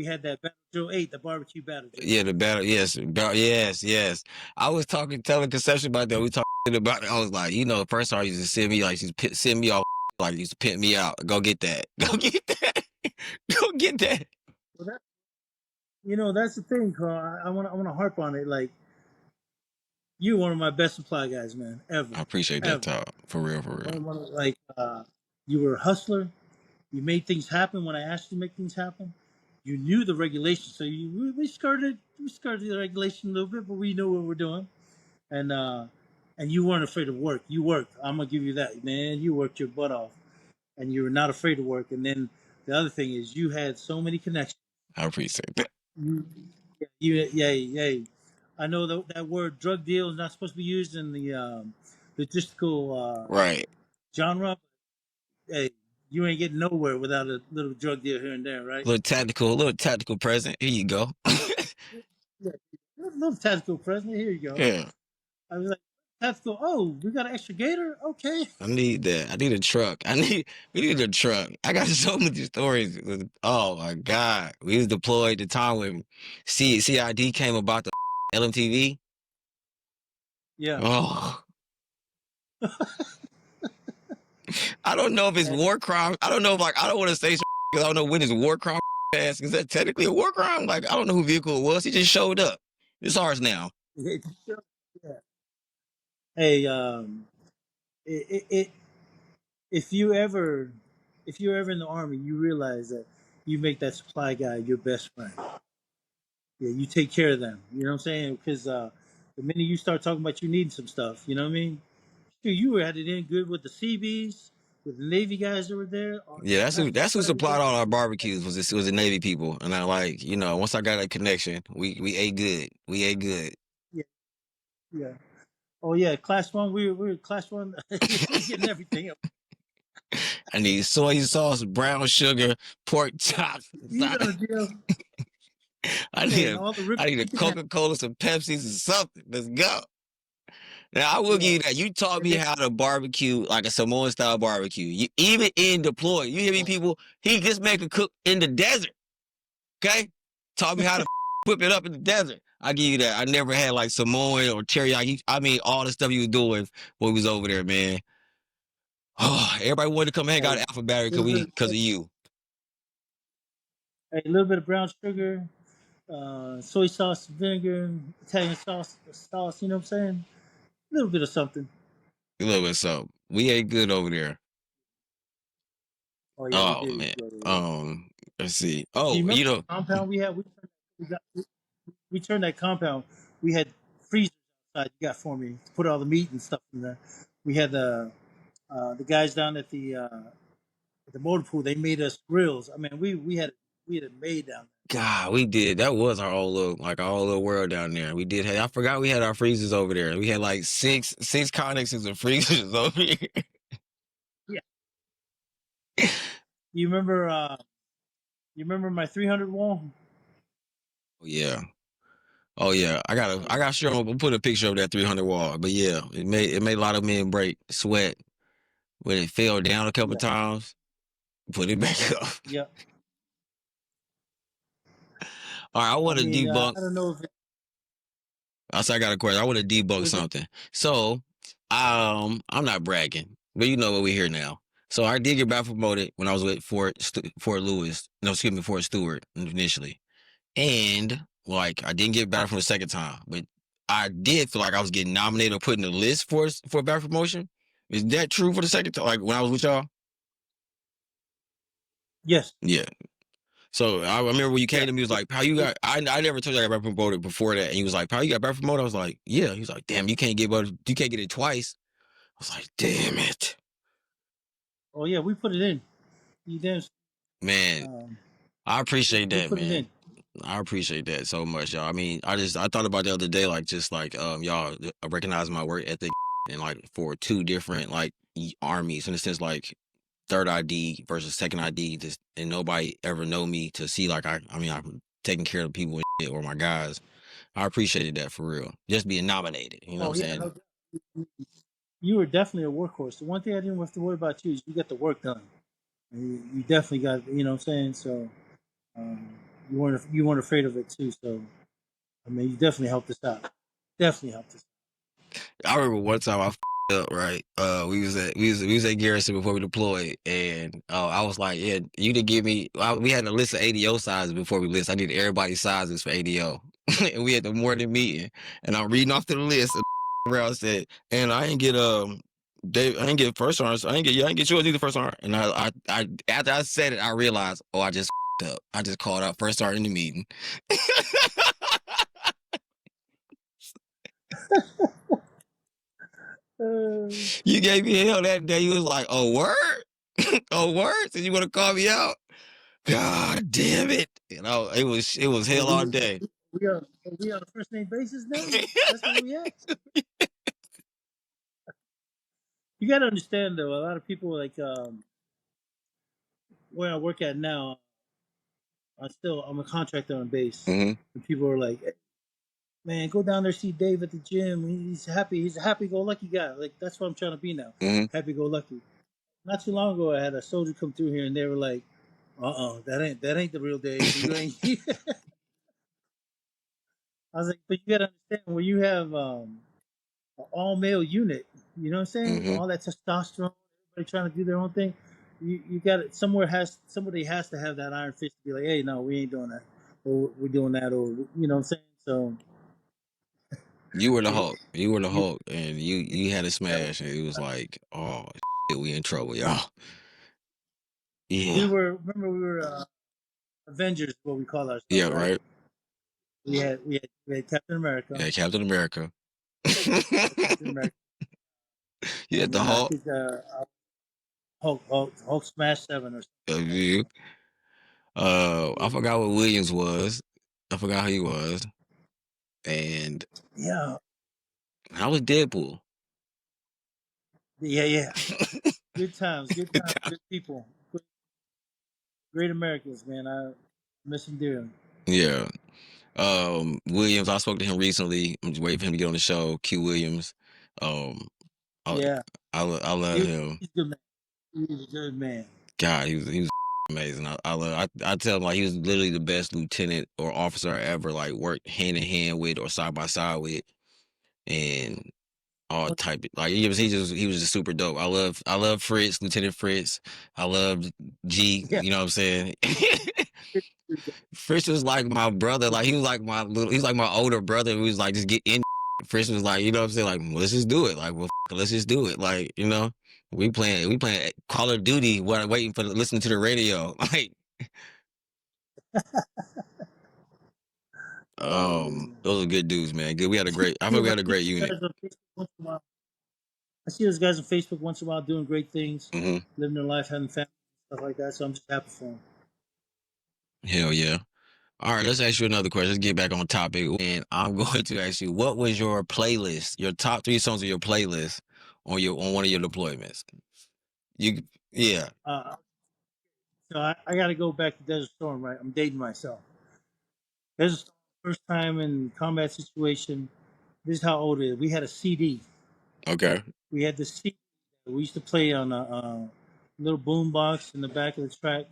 had that Battle Drill 8, the barbecue battle drill. Yeah, the battle. Yes. I was telling Conception about that. We talked about it. I was like, first sergeant used to send me send me off, like used to pimp me out. Go get that. Go get that. Go get that. Well, that's the thing, Carl. I want to harp on it. Like, you're one of my best supply guys, man, ever. I appreciate that, Todd. For real. You were a hustler. You made things happen when I asked you to make things happen. You knew the regulations, so we skirted the regulation a little bit, but we knew what we're doing, and you weren't afraid of work. You worked. I'm gonna give you that, man. You worked your butt off, and you were not afraid to work. And then the other thing is, you had so many connections. I appreciate that. Yeah. I know that word drug deal is not supposed to be used in the logistical right genre. Hey, you ain't getting nowhere without a little drug deal here and there, right? Little tactical present. Here you go. Yeah, a little tactical present. Here you go. Yeah. I was like, tactical. Oh, we got an extra gator. Okay. I need that. I need a truck. We need a truck. I got so many stories. Oh my God. We was deployed the time when CID came about the LMTV. Yeah. Oh. I don't know if it's war crime. I don't know if I don't want to say because I don't know when it's war crime. Is that technically a war crime? Like, I don't know who vehicle it was. He just showed up. It's ours now. Yeah. Hey, if you're ever in the Army, you realize that you make that supply guy your best friend. Yeah, you take care of them. You know what I'm saying? Because the minute you start talking about you needing some stuff, you know what I mean? You had it in good with the CBs, with the Navy guys that were there. Yeah, that's who supplied all our barbecues was the Navy people, and I once I got that connection, we ate good. We ate good. Yeah. Oh yeah, Class 1. We were Class 1. We're getting everything. I need soy sauce, brown sugar, pork chops. I need a Coca-Cola, some Pepsis, and something. Let's go. Now I will give you that. You taught me how to barbecue like a Samoan style barbecue. Even in deploy, you hear me, people? He just make a cook in the desert. Okay, taught me how to whip it up in the desert. I give you that. I never had like Samoan or teriyaki. I mean, all the stuff you was doing when we was over there, man. Oh, everybody wanted to come hang out at Alpha Battery because of you. a little bit of brown sugar, soy sauce, vinegar, Italian sauce. You know what I'm saying? A little bit of something. A little bit so. We ate good over there. Oh yeah, we Oh did man. eat good over there. Let's see. Do you Oh, remember you the know, compound we had? We turned that compound. We had freezers outside. You got for me to put all the meat and stuff in there. We had the guys down at the motor pool. They made us grills. I mean, we had it made down God, we did. That was our whole little, like our whole little world down there. We did. I forgot we had our freezers over there. We had like six connexes and freezers over here. there. Yeah. You remember? You remember my 300 wall? Oh yeah. Oh yeah. I got sure I'm gonna put a picture of that 300 wall. But yeah, it made a lot of men break, sweat when it fell down a couple Yeah. times. Put it back up. Yeah. All right, I I want to mean, debunk. I don't know if I got a question. I want to debunk was it. something. So, I'm not bragging, but you know what we hear now. So I did get back promoted when I was with Fort Lewis. No, excuse me, Fort Stewart initially, and like I didn't get back from the second time, but I did feel like I was getting nominated or put in the list for back promotion. Is that true for the second time? Like when I was with y'all? Yes. Yeah. So I remember when you came Yeah. to me, he was like, "How you got?" I never told you I got back promoted before that, and he was like, "How you got back promoted?" I was like, "Yeah." He was like, "Damn, you can't get it twice." I was like, "Damn it, Oh yeah, we put it in. You didn't. man." Um, I appreciate we that, put it man. in. I appreciate that so much, y'all. I mean, I thought about the other day, like just like y'all recognize my work ethic and like for two different like armies in a sense, like third ID versus second ID, just and nobody ever know me to see like I mean I'm taking care of people and shit, or my guys. I appreciated that for real. Just being nominated, you know Oh what I'm yeah, saying? no, you were definitely a workhorse. The one thing I didn't have to worry about you is you got the work done. You definitely got, you know what I'm saying? So um, you weren't afraid of it too. So I mean, you definitely helped us out. Definitely helped us. I remember one time I up, right? We was at Garrison before we deployed, and I was like, "Yeah, you did give me." We had a list of ADO sizes before we list. I needed everybody's sizes for ADO, and we had the morning meeting, and I'm reading off the list. And around said, "And I didn't get Dave, I didn't get first arms. I didn't get yours either first arm." And I after I said it, I realized, oh, I just up. I just called out first arm in the meeting. You gave me hell that day. You was like, "Oh word, oh word." So you want to call me out? God damn it! You know, it was So hell all day. we on a first name basis now. That's where we at. You got to understand though, a lot of people like where I work at now. I'm a contractor on base, hmm and people are like, "Hey, man, go down there see Dave at the gym. He's happy. He's a happy-go-lucky guy. Like that's what I'm trying to be now. hmm Happy-go-lucky." Not too long ago, I had a soldier come through here, and they were like, that ain't the real Dave. You ain't." I was like, "But you got to understand when you have an all-male unit, you know what I'm saying? hmm All that testosterone, everybody trying to do their own thing. You got it. Somebody has to have that iron fist to be like, hey, no, we ain't doing that, or we're doing that, or you know what I'm saying? So You were the it, Hulk. You were the you, Hulk, and you had a yeah, smash, and it was like, oh shit, we in trouble, y'all. we Yeah, were. Remember, we were Avengers, what we call ourselves, yeah, right? right. We had Captain America. Yeah, Captain America. We had Captain America, You had and the then I Hulk. think Hulk Smash 7 or something like You. I that. forgot what Williams was. I forgot who he was, and Yeah, I was Deadpool. yeah, yeah. Good times, good people, great Americans, man. I miss them dearly. Yeah. Williams, I spoke to him recently. I'm just waiting for him to get on the show. Q Williams. Um, I, Yeah, I love him. he's a good man. He's a good man. God, he was amazing. I tell him like he was literally the best lieutenant or officer I ever like worked hand in hand with or side by side with, and all type of, like he was just super dope. I love Fritz, Lieutenant Fritz. I love G. Yeah, You know what I'm saying? Fish was like my brother. Like he was like my little. He's like my older brother. Who was like just get in. Fish was like, you know what I'm saying? Like, well, let's just do it. Like, well, let's just do it. Like, you know, we playing Call of Duty while waiting for listening to the radio. Like, Oh man. those are good dudes, man. Good. We had a great. I See think we those had a great guys unit. on Facebook once in a while. I see those guys on Facebook once in a while doing great things, Hmm. living their life, having family, stuff like that. So I'm just happy for them. Hell yeah. All right, let's ask you another question. Let's get back on topic. And I'm going to ask you, what was your playlist, your top 3 songs of your playlist on one of your deployments? You yeah. Uh, so I got to go back to Desert Storm, right? I'm dating myself. Desert Storm, first time in combat situation. This is how old it is. We had a CD. Okay. We had the CD that we used to play on a little boom box in the back of the track.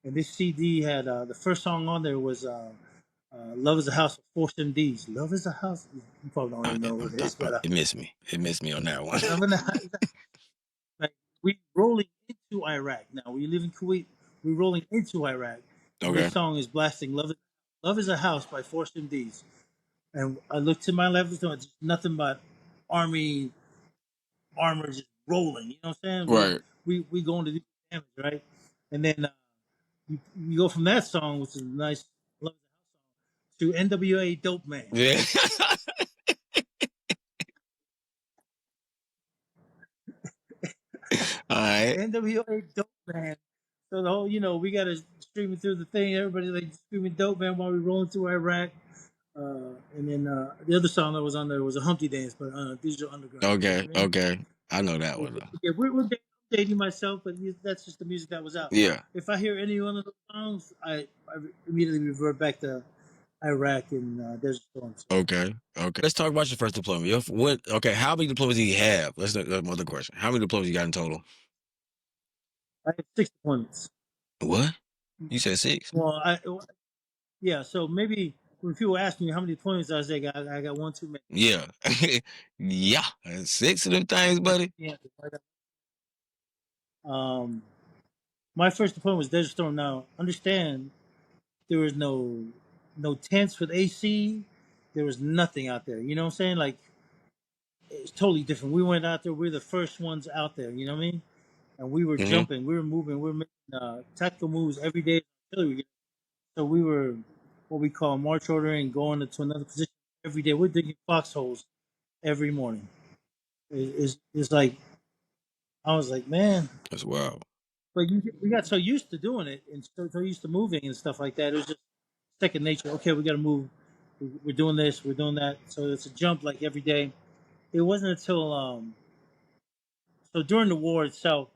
And this CD had the first song on there was "Love Is a House" of Force MDs. Love is a house. You probably don't even know what it is, but It missed me. It missed me on that one. Love in the house. Like we rolling into Iraq now. We live in Kuwait. We're rolling into Iraq. And Okay. this song is blasting Love is a House" by Force MDs. And I look to my left, it's just nothing but army armor just rolling. You know what I'm saying? Right. We going to do damage, right? And then you go from that song, which is a nice Love is a House song, to NWA Dope Man. Yeah. All right. NWA Dope Man. So the whole, we got to streaming through the thing. Everybody like screaming Dope Man while we rolling through Iraq. And then the other song that was on there was a Humpty Dance, but Digital Underground. Okay. You know what I mean? Okay. I know that one though. Yeah, we're dating myself, but that's just the music that was out. Yeah. If I hear any one of those songs, I immediately revert back to Iraq and Desert Storm. So Okay. Okay. Let's talk about your first deployment. Okay, how many deployments do you have? That's another question. How many deployments you got in total? I have 6 deployments. What? You said 6? Well, yeah. So maybe when people ask me how many deployments, I say I got one too many. Yeah. Yeah. 6 of them things, buddy. Yeah. My first deployment was Desert Storm. Now, understand, there was no tents with AC. There was nothing out there. You know what I'm saying? Like, it's totally different. We went out there. We are the first ones out there. You know what I mean? And we were Hmm. jumping. We were moving. We were making tactical moves every day. So we were what we call march ordering, going into another position every day. We're digging foxholes every morning. It's like, I was like, man. That's wild. But we got so used to doing it and so used to moving and stuff like that. It was just second nature. Okay, we got to move. We're doing this. We're doing that. So it's a jump like every day. It wasn't until so during the war itself,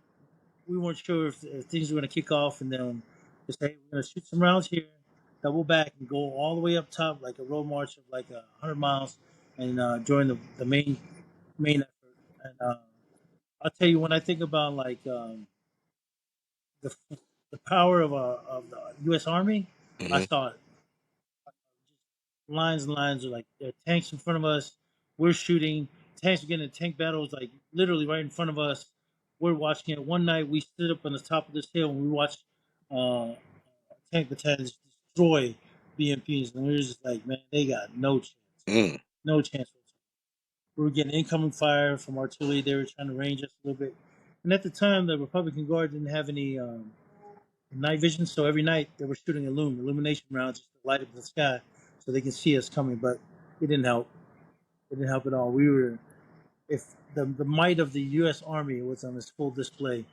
we weren't sure if things were going to kick off, and then they say, hey, we're going to shoot some rounds here, double back, and go all the way up top like a road march of like 100 miles, and join the main effort. And I'll tell you, when I think about like the the power of the U.S. Army, I Hmm. saw it. Lines and lines of like there are tanks in front of us. We're shooting. Tanks are getting in tank battles like literally right in front of us. We're watching it. One night we stood up on the top of this hill and we watched tank battalions destroy BMPs, and we were just like, man, they got no chance, Mm. no chance. We were getting incoming fire from artillery. They were trying to range us a little bit, and at the time the Republican Guard didn't have any night vision, so every night they were shooting illumination rounds just to light up the sky so they can see us coming, but it didn't help. It didn't help at all. We were, if the might of the U.S. Army was on this full display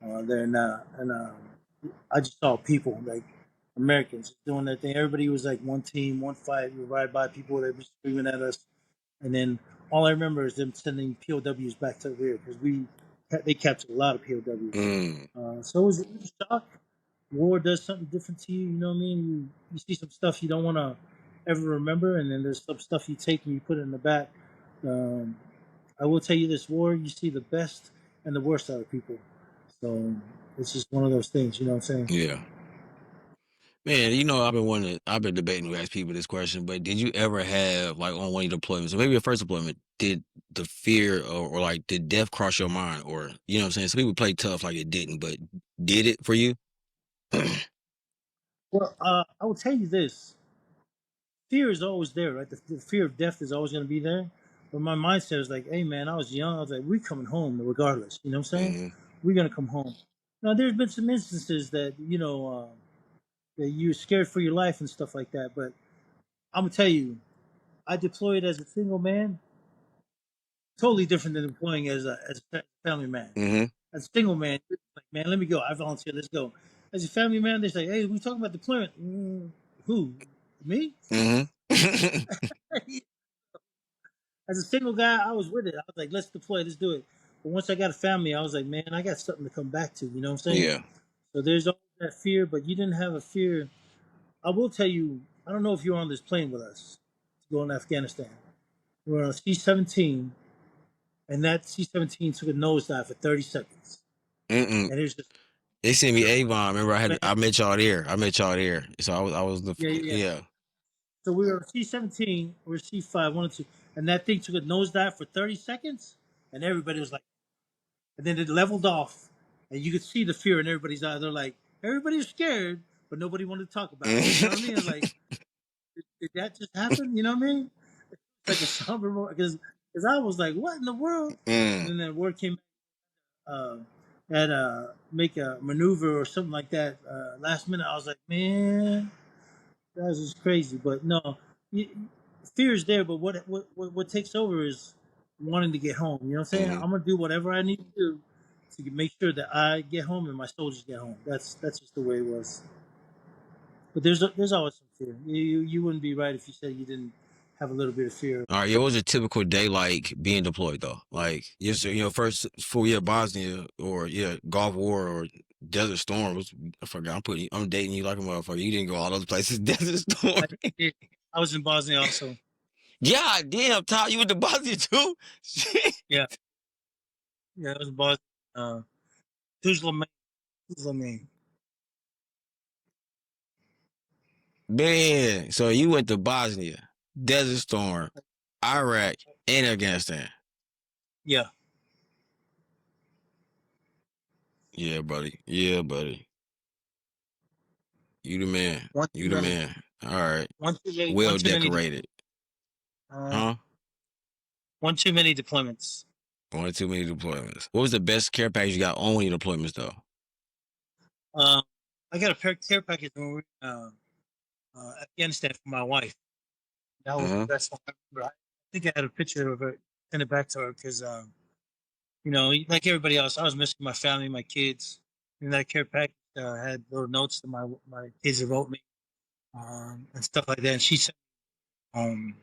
there now, and I just saw people like Americans doing their thing. Everybody was like one team, one fight. We ride by people that were screaming at us, and then all I remember is them sending POWs back to the rear because they captured a lot of POWs. So it was a shock. War does something different to you. You know what I mean? You see some stuff you don't want to ever remember, and then there's some stuff you take and you put it in the back. I will tell you this: war, you see the best and the worst out of people. So it's just one of those things. You know what I'm saying? Yeah. Man, I've been debating to ask people this question, but did you ever have, like, on one of your deployments, or maybe your first deployment, did the fear or like, did death cross your mind? Or, you know what I'm saying? Some people play tough like it didn't, but did it for you? Well, I will tell you this: fear is always there, right? The fear of death is always going to be there. But my mindset is like, hey, man, I was young. I was like, we're coming home regardless. You know what I'm saying? Mm-hmm. We're going to come home. Now, there's been some instances that, that you're scared for your life and stuff like that. But I'm going to tell you, I deployed as a single man, totally different than deploying as a family man. Mm-hmm. As a single man, like, man, let me go. I volunteer. Let's go. As a family man, they say, hey, we talking about deployment. Who? Me? Mm-hmm. As a single guy, I was with it. I was like, let's deploy, let's do it. But once I got a family, I was like, man, I got something to come back to. You know what I'm saying? Yeah. So there's always that fear, but you didn't have a fear. I will tell you, I don't know if you were on this plane with us to go in Afghanistan. We were on C-17, and that C-17 took a nosedive for 30 seconds. Mm-mm. And it was just, They sent me Avon. Remember, man, I met y'all there. So I was the yeah. yeah. So we were on C-17, we were C-5, one or two, and that thing took a nosedive for 30 seconds, and everybody was like, and then it leveled off, and you could see the fear in everybody's eyes. They're like, everybody's scared, but nobody wanted to talk about it. You know what I mean? Like, did that just happen? You know what I mean? It's like a somber moment because I was like, what in the world? And Mm. then that word came, uh, had make a maneuver or something like that. Last minute, I was like, man, that was just crazy. But no, you, fear is there, but what takes over is wanting to get home. You know what I'm saying? Mm-hmm. I'm gonna do whatever I need to do to make sure that I get home and my soldiers get home. That's just the way it was. But there's always some fear. You wouldn't be right if you said you didn't have a little bit of fear. All right, it was a typical day like being deployed though. Like first full year Bosnia or Gulf War or Desert Storm was I forgot I'm dating you like a motherfucker. You didn't go all those places. Desert Storm. I was in Bosnia also. Yeah, damn, Todd, you went to Bosnia too? Yeah, yeah, I was in Bosnia. Uh, Tuzla, Maine. Man, so you went to Bosnia, Desert Storm, Iraq, and Afghanistan. Yeah. Yeah, buddy. Yeah, buddy. You the man. One You too the many. man. All right. One too many. One Well too many. decorated. Huh? One too many deployments. One or too many deployments. What was the best care package you got on your deployments though? I got a care package when we were in Afghanistan for my wife. That was the Uh-huh. best one I remember. I think I had a picture of it, send it back to her because, like everybody else, I was missing my family, my kids. And that care package had little notes that my kids had wrote me and stuff like that. And she sent um,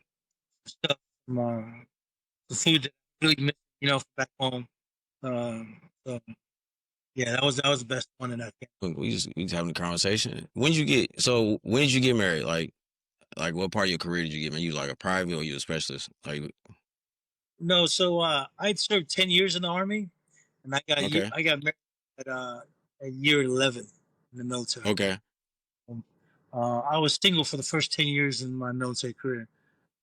stuff from the food that I really missed, from back home. So yeah, that was the best one in Afghanistan. We just having a conversation. When did you get married? Like what part of your career did you get married? You like a private or you a specialist? Like No, so I'd served 10 years in the army, and okay. I got married at year 11 in the military. Okay. I was single for the first 10 years in my military career,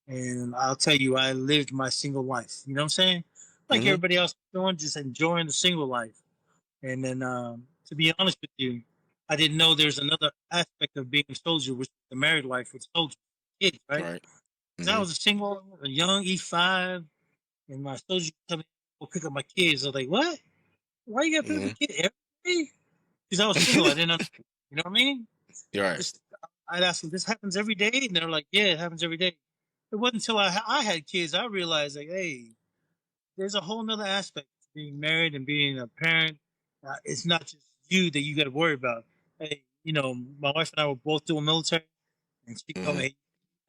and I'll tell you, I lived my single life. You know what I'm saying? Like Mm-hmm. everybody else is doing, just enjoying the single life. And then, to be honest with you, I didn't know there's another aspect of being a soldier, which is the married life with soldiers, kids, right? Right. 'Cause I Mm-hmm. was a young E5, and my soldiers come in to pick up my kids. I was like, what? Why you got to pick up Mm-hmm. a kid every day? Because I was single. I didn't understand. You know what I mean? You're right. This, I'd ask them, this happens every day? And they're like, yeah, it happens every day. It wasn't until I had kids, I realized, like, hey, there's a whole nother aspect to being married and being a parent. It's not just you that you got to worry about. Hey, my wife and I were both doing military, and she told Mm-hmm. me, hey,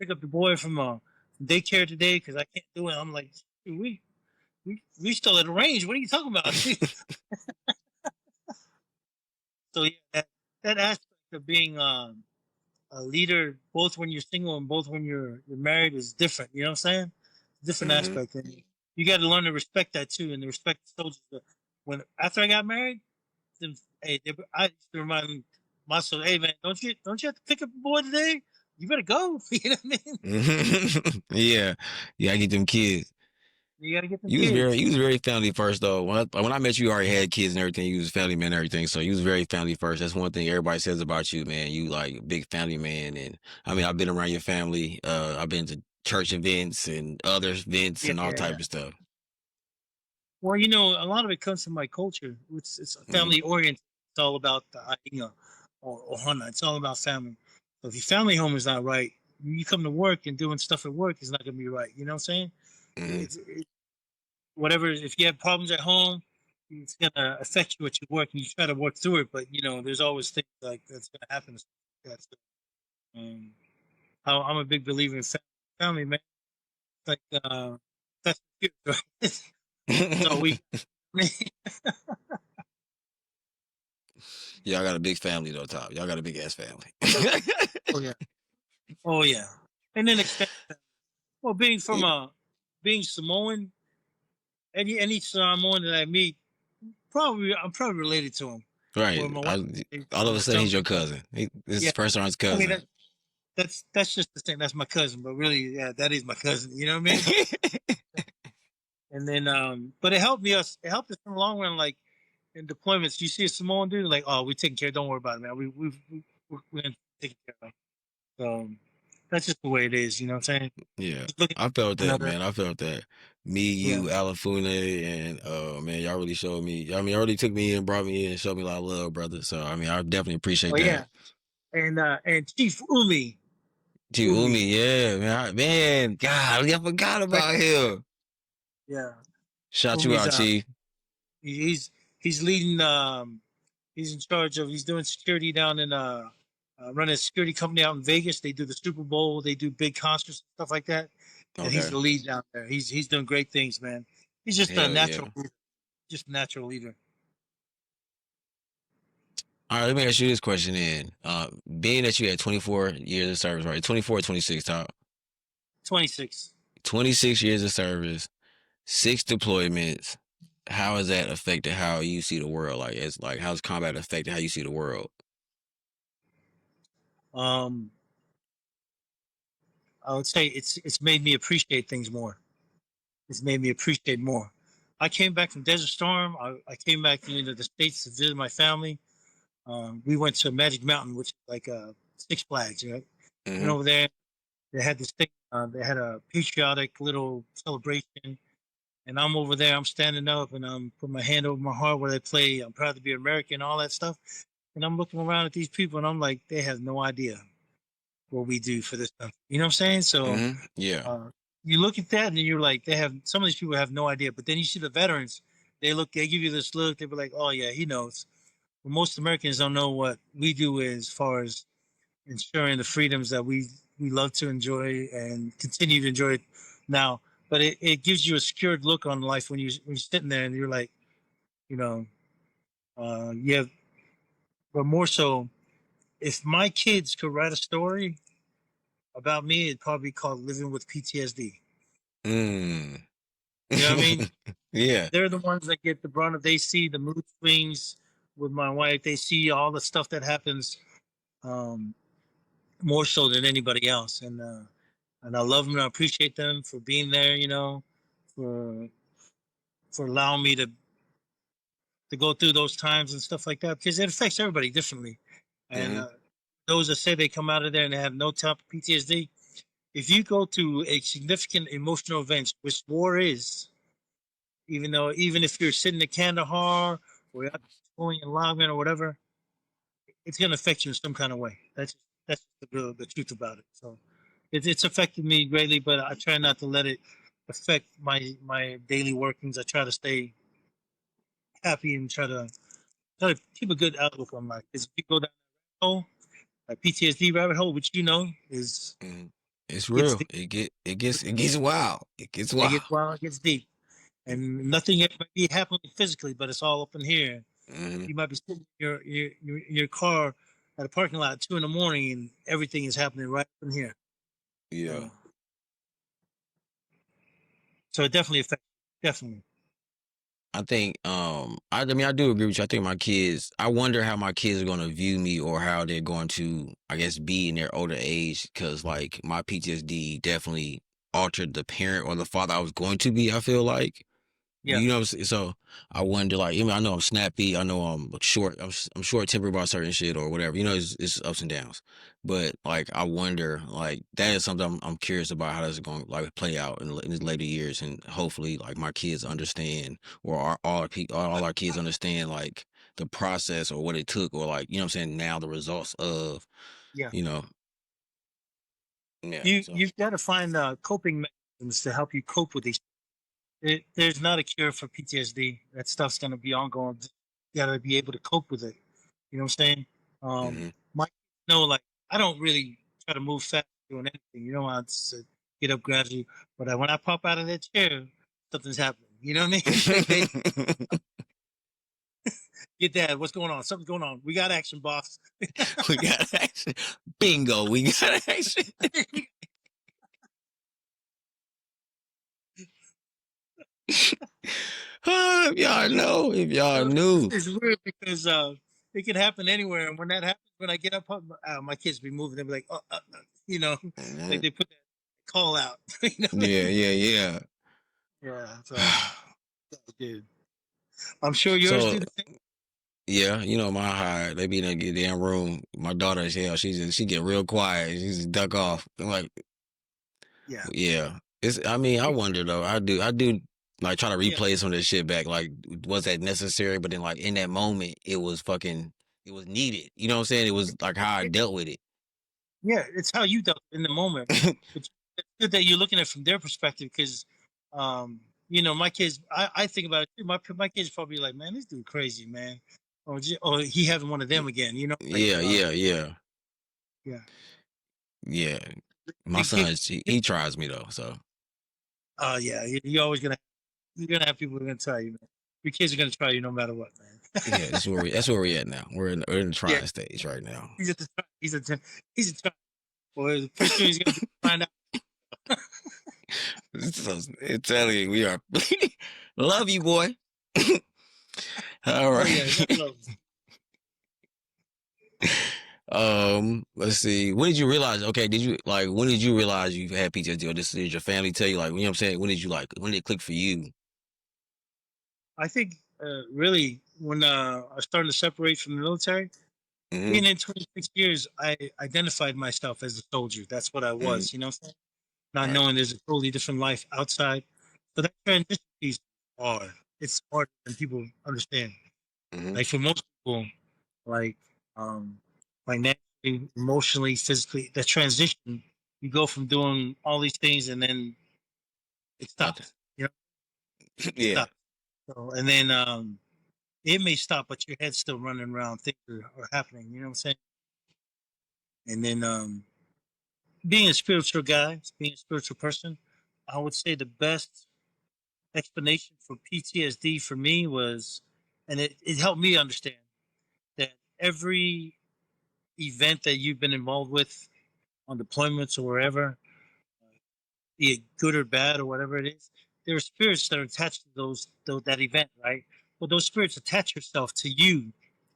pick up the boy from daycare today because I can't do it. I'm like, we still at a range. What are you talking about? So yeah, that aspect of being a leader, both when you're single and both when you're married, is different. You know what I'm saying? Different Mm-hmm. aspect, and you got to learn to respect that too, and to respect the soldiers. When after I got married, I used to remind myself, hey man, don't you have to pick up a boy today? You better go. You know what I mean? Yeah. Yeah, I get them kids. You gotta get them You was kids. very family first though. When I met you, you already had kids and everything. You was a family man and everything. So you was very family first. That's one thing everybody says about you, man. You like a big family man. And I mean, I've been around your family. I've been to church events and other events and all type Yeah. of stuff. Well, a lot of it comes from my culture. It's Hmm. family oriented. It's all about the ainga or hana. It's all about family. So if your family home is not right, you come to work and doing stuff at work is not going to be right. You know what I'm saying? Hmm. It's whatever. If you have problems at home, it's going to affect you at your work, and you try to work through it. But there's always things like that's going to happen. That's um, I'm a big believer in family, man. Like that's good, right? So we. Y'all got a big family though, Top. Y'all got a big ass family. Oh yeah. Oh yeah. And then extend. Well, being Samoan, any Samoan that I meet, I'm probably related to him. Or Right. my wife, All of a sudden, some, he's your cousin. This yeah. is person on his I mean cousin. that's just the thing. That's my cousin, but really, yeah, that is my cousin. You know what I mean? And then, but it helped us in the long run. Like in deployments, you see a Samoan dude, like, oh, we're taking care. Don't worry about it, man. We're gonna take care of him. So that's just the way it is. You know what I'm saying? Yeah, Just look at I felt that, another. man. I felt that. Me, Yeah. you, Alafune, and man, y'all really showed me. I mean, y'all really took me in, brought me in, and showed me a lot of love, brother. So I mean, I definitely appreciate Oh that. yeah. And Chief Umi. Gee, Umi, Umi. yeah, man, man, God, I forgot about him. Yeah. Shout you Umi's out, Chief. he's he's leading he's in charge of he's doing security down in running a security company out in Vegas. They do the Super Bowl, they do big concerts and stuff like that. And he's Okay, the lead down there. He's doing great things, man. He's just a hell yeah. natural just a natural leader. All right, let me ask you this question then. Being that you had 24 years of service, right? 24 or 26, Top. 26. 26 years of service, 6 deployments. How has that affected how you see the world? Like, it's like, how's combat affected how you see the world? Um I would say it's made me appreciate things more. It's made me appreciate more. I came back from Desert Storm. I came back into the States to visit my family. We went to Magic Mountain, which is like Six Flags. Right? Went Hmm. over there. They had this thing. They had a patriotic little celebration, and I'm over there. I'm standing up, and I'm putting my hand over my heart where they play. I'm proud to be American, all that stuff. And I'm looking around at these people, and I'm like, they have no idea what we do for this country. You know what I'm saying? So Hmm. Yeah. uh, you look at that, and you're like, they have some of these people have no idea. But then you see the veterans. They give you this look. They be like, oh yeah, he knows. But most Americans don't know what we do as far as ensuring the freedoms that we love to enjoy and continue to enjoy now. But it gives you a secured look on life when you're sitting there and you're like, you know, yeah. But more so, if my kids could write a story about me, it'd probably be called "Living with PTSD." Mm. You know what I mean? Yeah. They're the ones that get the brunt of. They see the mood swings with my wife. They see all the stuff that happens um, more so than anybody else, and I love them and I appreciate them for being there. For allowing me to go through those times and stuff like that because it affects everybody differently. And Hmm. those that say they come out of there and they have no type of PTSD, if you go through a significant emotional event, which war is, even if you're sitting in Kandahar or you're going in Lagman or whatever, it's going to affect you in some kind of way. That's the truth about it. So it's affected me greatly, but I try not to let it affect my daily workings. I try to stay happy and try to keep a good outlook on life. Because if you go down that rabbit hole, like PTSD rabbit hole, which is Hmm. It's gets real. deep, It gets wild. It gets it wild. gets wild, it gets deep, and nothing might be happening physically, but it's all up in here. Hmm. You might be sitting in your car at a parking lot at 2 in the morning, and everything is happening right up in here. Yeah. So, so it definitely affects. Definitely. I think I mean I do agree with you. I think my kids I wonder how my kids are gonna view me or how they're going to I guess be in their older age because like my PTSD definitely altered the parent or the father I was going to be. I feel like. Yeah. You know, so I wonder, like, even I know I'm snappy, I know I'm short, I'm short tempered about certain shit or whatever. You know, it's ups and downs, but like I wonder, like that is something I'm curious about how that's going to like play out in his later years, and hopefully, like my kids understand, or all our kids understand, like the process or what it took, or like you know what I'm saying now the results of, Yeah. you know, yeah. So You've got to find coping mechanisms to help you cope with these. There's not a cure for PTSD. That stuff's going to be ongoing. You got to be able to cope with it. You know what I'm saying? hmm My kids know, like, I don't really try to move fast doing anything. You know, I just get up gradually. But when I pop out of that chair, something's happening. You know what I mean? They get that. What's going on? Something's going on. We got action, boss. we got action, bingo, we got action. If y'all knew. It's weird because it can happen anywhere, and when that happens, when I get up, my kids be moving. They'll be like, you know, like Mhm. they put that call out. You know what I Yeah, mean? yeah, Yeah. So, yeah. dude, I'm sure yours So do the same. yeah, you know my high. They be in that damn room. My daughter is hell. She get real quiet. She just duck off. I'm like, Yeah. yeah. It's. I mean, I wonder though. I do like try to Yeah. replay some of this shit back. Like, was that necessary? But then, like in that moment, it was fucking. It was needed. You know what I'm saying? It was like how I dealt with it. Yeah. It's how you dealt in the moment. But it's good that you're looking at it from their perspective because, um, you know, my kids, I think about it too. My kids probably like, man, this dude crazy, man. Or he having one of them again, you know, like, Yeah, yeah, yeah, yeah. yeah. My They son, get, he tries me though. So yeah, you're always you're gonna have people who are gonna tell you, man. Your kids are gonna try you no matter what, man. yeah, that's where we at now. We're in the Yeah, trying stage right now. he's at the try. He's a try. Well, the first thing he's gonna do is find out. So, it's telling you, we are love you, boy. All Oh yeah, right. that's love. Let's see. When did you realize? Okay, did you like? When did you realize you had PTSD, or this did your family tell you? Like, you know what I'm saying? When did you like? When did it click for you? I think really when I started to separate from the military, hmm being in 26 years, I identified myself as a soldier. That's what I hmm was. You know, what I'm saying? Not Right. knowing there's a totally different life outside. So that transition piece is hard. It's harder than people understand. hmm Like for most people, like um financially, emotionally, physically, the transition, you go from doing all these things and then it Nothing. stops. You know, it Yeah. stops. So and then it may stop, but your head's still running around, things are happening, you know what I'm saying? And then being a spiritual guy, being a spiritual person, I would say the best explanation for PTSD for me was, and it helped me understand that every event that you've been involved with on deployments or wherever, be it good or bad or whatever it is, there are spirits that are attached to those that event, right? Well, those spirits attach yourself to you,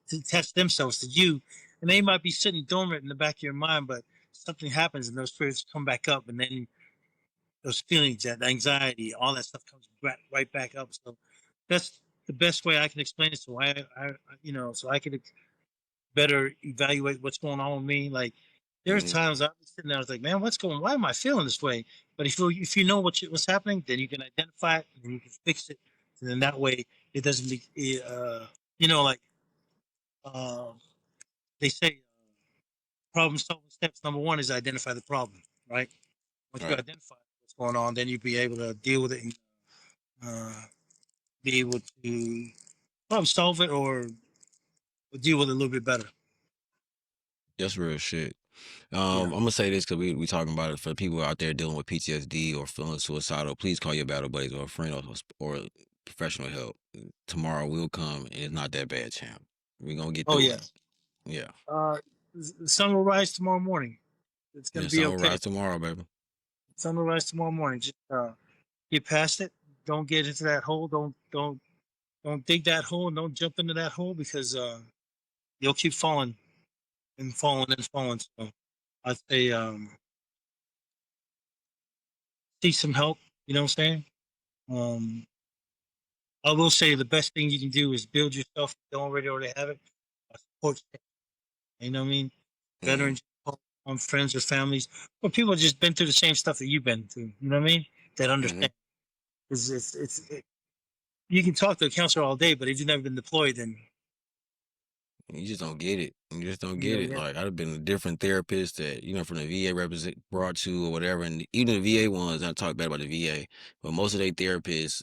to attach themselves to you, and they might be sitting dormant in the back of your mind, but something happens and those spirits come back up, and then those feelings, that anxiety, all that stuff comes right back up. So that's the best way I can explain it. So so I could better evaluate what's going on with me. Like there's hmm times I was sitting there, I was like, man, what's going? Why am I feeling this way? But if you know what's happening, then you can identify it and you can fix it. And then that way it doesn't be, like uh, they say, problem solving steps. Number one is identify the problem, right? Once you Right. identify what's going on, then you'll be able to deal with it and be able to problem solve it or deal with it a little bit better. That's real shit. Yeah. I'm gonna say this because we talking about it for people out there dealing with PTSD or feeling suicidal. Please call your battle buddies or a friend or professional help. Tomorrow will come and it's not that bad, champ. We're gonna get Oh through yeah. it. Yeah. Uh, the sun will rise tomorrow morning. It's gonna Yeah, be sun will okay. rise tomorrow, baby. Sun will rise tomorrow morning. Just get past it. Don't get into that hole. Don't dig that hole. And don't jump into that hole because you'll keep falling and falling and falling. So I'd say seek some help. You know what I'm saying? Um, I will say the best thing you can do is build yourself. If you don't already have it. A support system. You know what I mean? Mm-hmm. Veterans, on friends or families, or people have just been through the same stuff that you've been through. You know what I mean? That Mm-hmm. understand. You can talk to a counselor all day, but if you've never been deployed, then You just don't get it. You just don't you get know, it. yeah, Like I've been a different therapist that from the VA represent brought to or whatever, and even the VA ones. I talk bad about the VA, but most of their therapists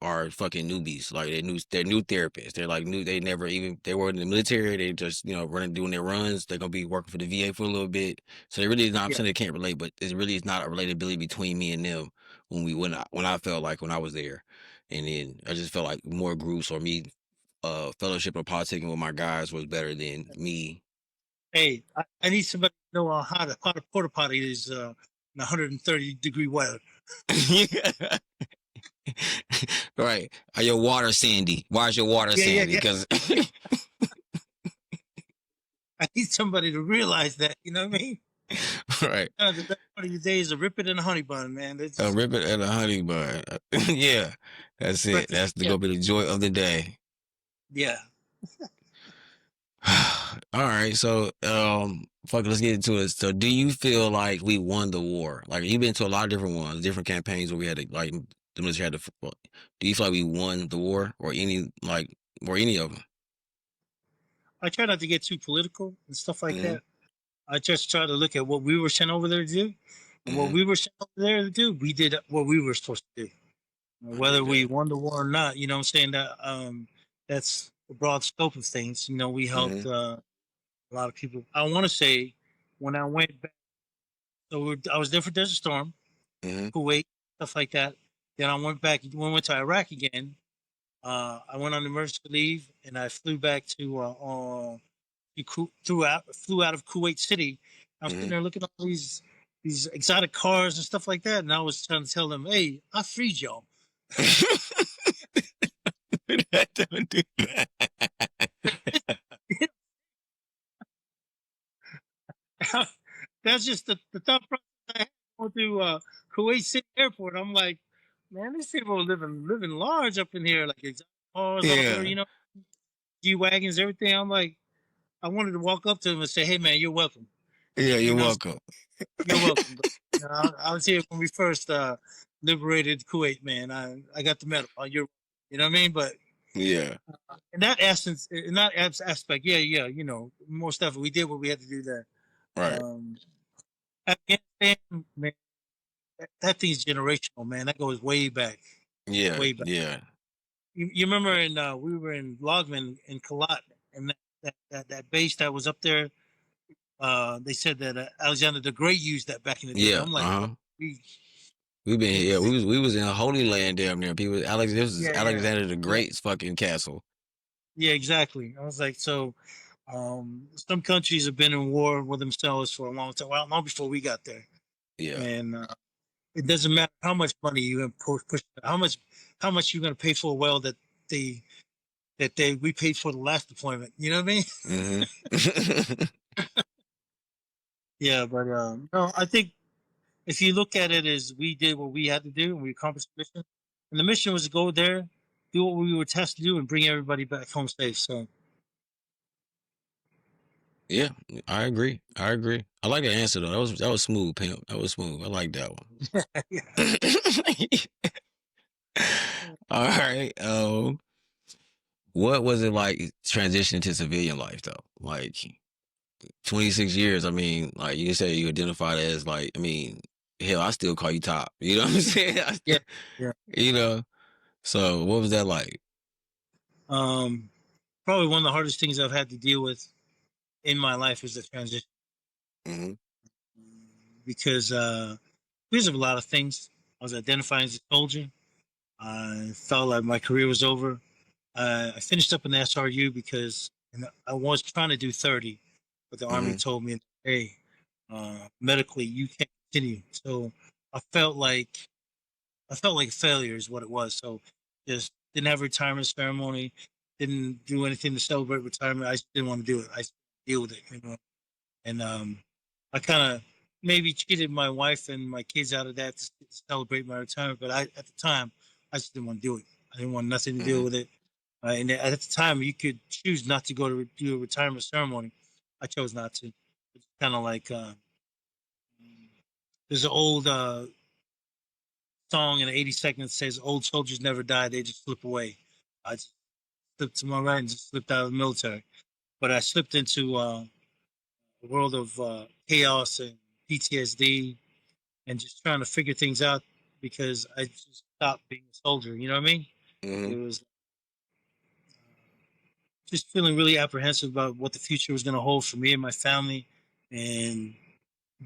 are fucking newbies. Like they're new therapists. They're like new. They never even they were in the military. They just running doing their runs. They're gonna be working for the VA for a little bit. So they really is not. I'm yeah. saying they can't relate, but it really is not a relatability between me and them when I felt like when I was there, and then I just felt like more groups or me fellowship or politicking with my guys was better than me. Hey, I need somebody to know how to porta potty is in 130-degree weather. Right. Are your water sandy? Why is your water Yeah, yeah, sandy? yeah. Because I need somebody to realize that. You know what I mean? right. The best part of your day is to rip it in a honey bun, man. That's A just ribbon and a honey bun. Yeah. That's it. breakfast. That's Yeah, gonna be the joy of the day. yeah. All right, so fuck it, let's get into it. So do you feel like we won the war? Like you've been to a lot of different ones, different campaigns where we had to like the military had to do you feel like we won the war or any of them? I try not to get too political and stuff like Mm-hmm. that. I just try to look at what we were sent over there to do. And what Mm-hmm. we were sent over there to do, we did what we were supposed to do. I Whether dig we that. won the war or not, you know what I'm saying? That's the broad scope of things. You know, we Mm-hmm. helped a lot of people. I want to say when I went back, I was there for Desert Storm, Mm-hmm. Kuwait, stuff like that. Then I went back, when I went to Iraq again. I went on emergency leave and I flew back flew out of Kuwait City. I was sitting Mm-hmm. there looking at all these exotic cars and stuff like that, and I was trying to tell them, "Hey, I freed y'all." Don't do that. That's just the thought process I had going to Kuwait City Airport. I'm like, man, these people are living large up in here, like exotic cars all there, Yeah. G wagons, everything. I'm like, I wanted to walk up to them and say, "Hey, man, you're welcome. Yeah, You you're know, welcome. you're welcome." Bro. I was here when we first liberated Kuwait, man. I got the medal. You know what I mean? But Yeah. in that essence, in that aspect, yeah, yeah, more stuff. We did what we had to do there. Right. Um, Afghanistan, man, that thing's generational, man. That goes way back, Yeah. way back. Yeah. You remember we were in Lagman in Kalat, and that base that was up there. They said that Alexander the Great used that back in the day. Yeah. I'm like, Uh-huh. we, We've been it, yeah, it, we was in Holy Land damn near. This is yeah, yeah, Alexander the yeah, Great's fucking castle. yeah, exactly. I was like, so some countries have been in war with themselves for a long time, well, long before we got there, Yeah. and it doesn't matter how much money you're gonna push, how much you're gonna pay for a well they we paid for the last deployment. You know what I mean? Mm-hmm. Yeah, but no, I think if you look at it as we did what we had to do and we accomplished the mission, and the mission was to go there, do what we were tasked to do, and bring everybody back home safe. So Yeah, I agree. I agree. I like the answer though. That was smooth, pimp. That was smooth. I like that yeah. one. All right. What was it like transitioning to civilian life though? Like 26 years. I mean, like you say you identified as like, I mean, hell, I still call you top. You know what I'm saying? Yeah, yeah. You know. So what was that like? Um, Probably one of the hardest things I've had to deal with in my life is the transition Hmm. because because of a lot of things. I was identifying as a soldier. I felt like my career was over. I finished up in the SRU because I was trying to do 30, but the Army Hmm. told me, hey, medically you can't continue. So I felt like a failure is what it was. So just didn't have a retirement ceremony, didn't do anything to celebrate retirement. I just didn't want to do it. I deal with it, And I kind of maybe cheated my wife and my kids out of that to celebrate my retirement. But at the time, I just didn't want to do it. I didn't want nothing to do with it. And at the time, you could choose not to go to do a retirement ceremony. I chose not to. It's kind of like there's an old song in the 80 seconds that says, "Old soldiers never die; they just slip away." I just slipped to my right and just slipped out of the military. But I slipped into a world of chaos and PTSD and just trying to figure things out because I just stopped being a soldier. You know what I mean? It was just feeling really apprehensive about what the future was going to hold for me and my family and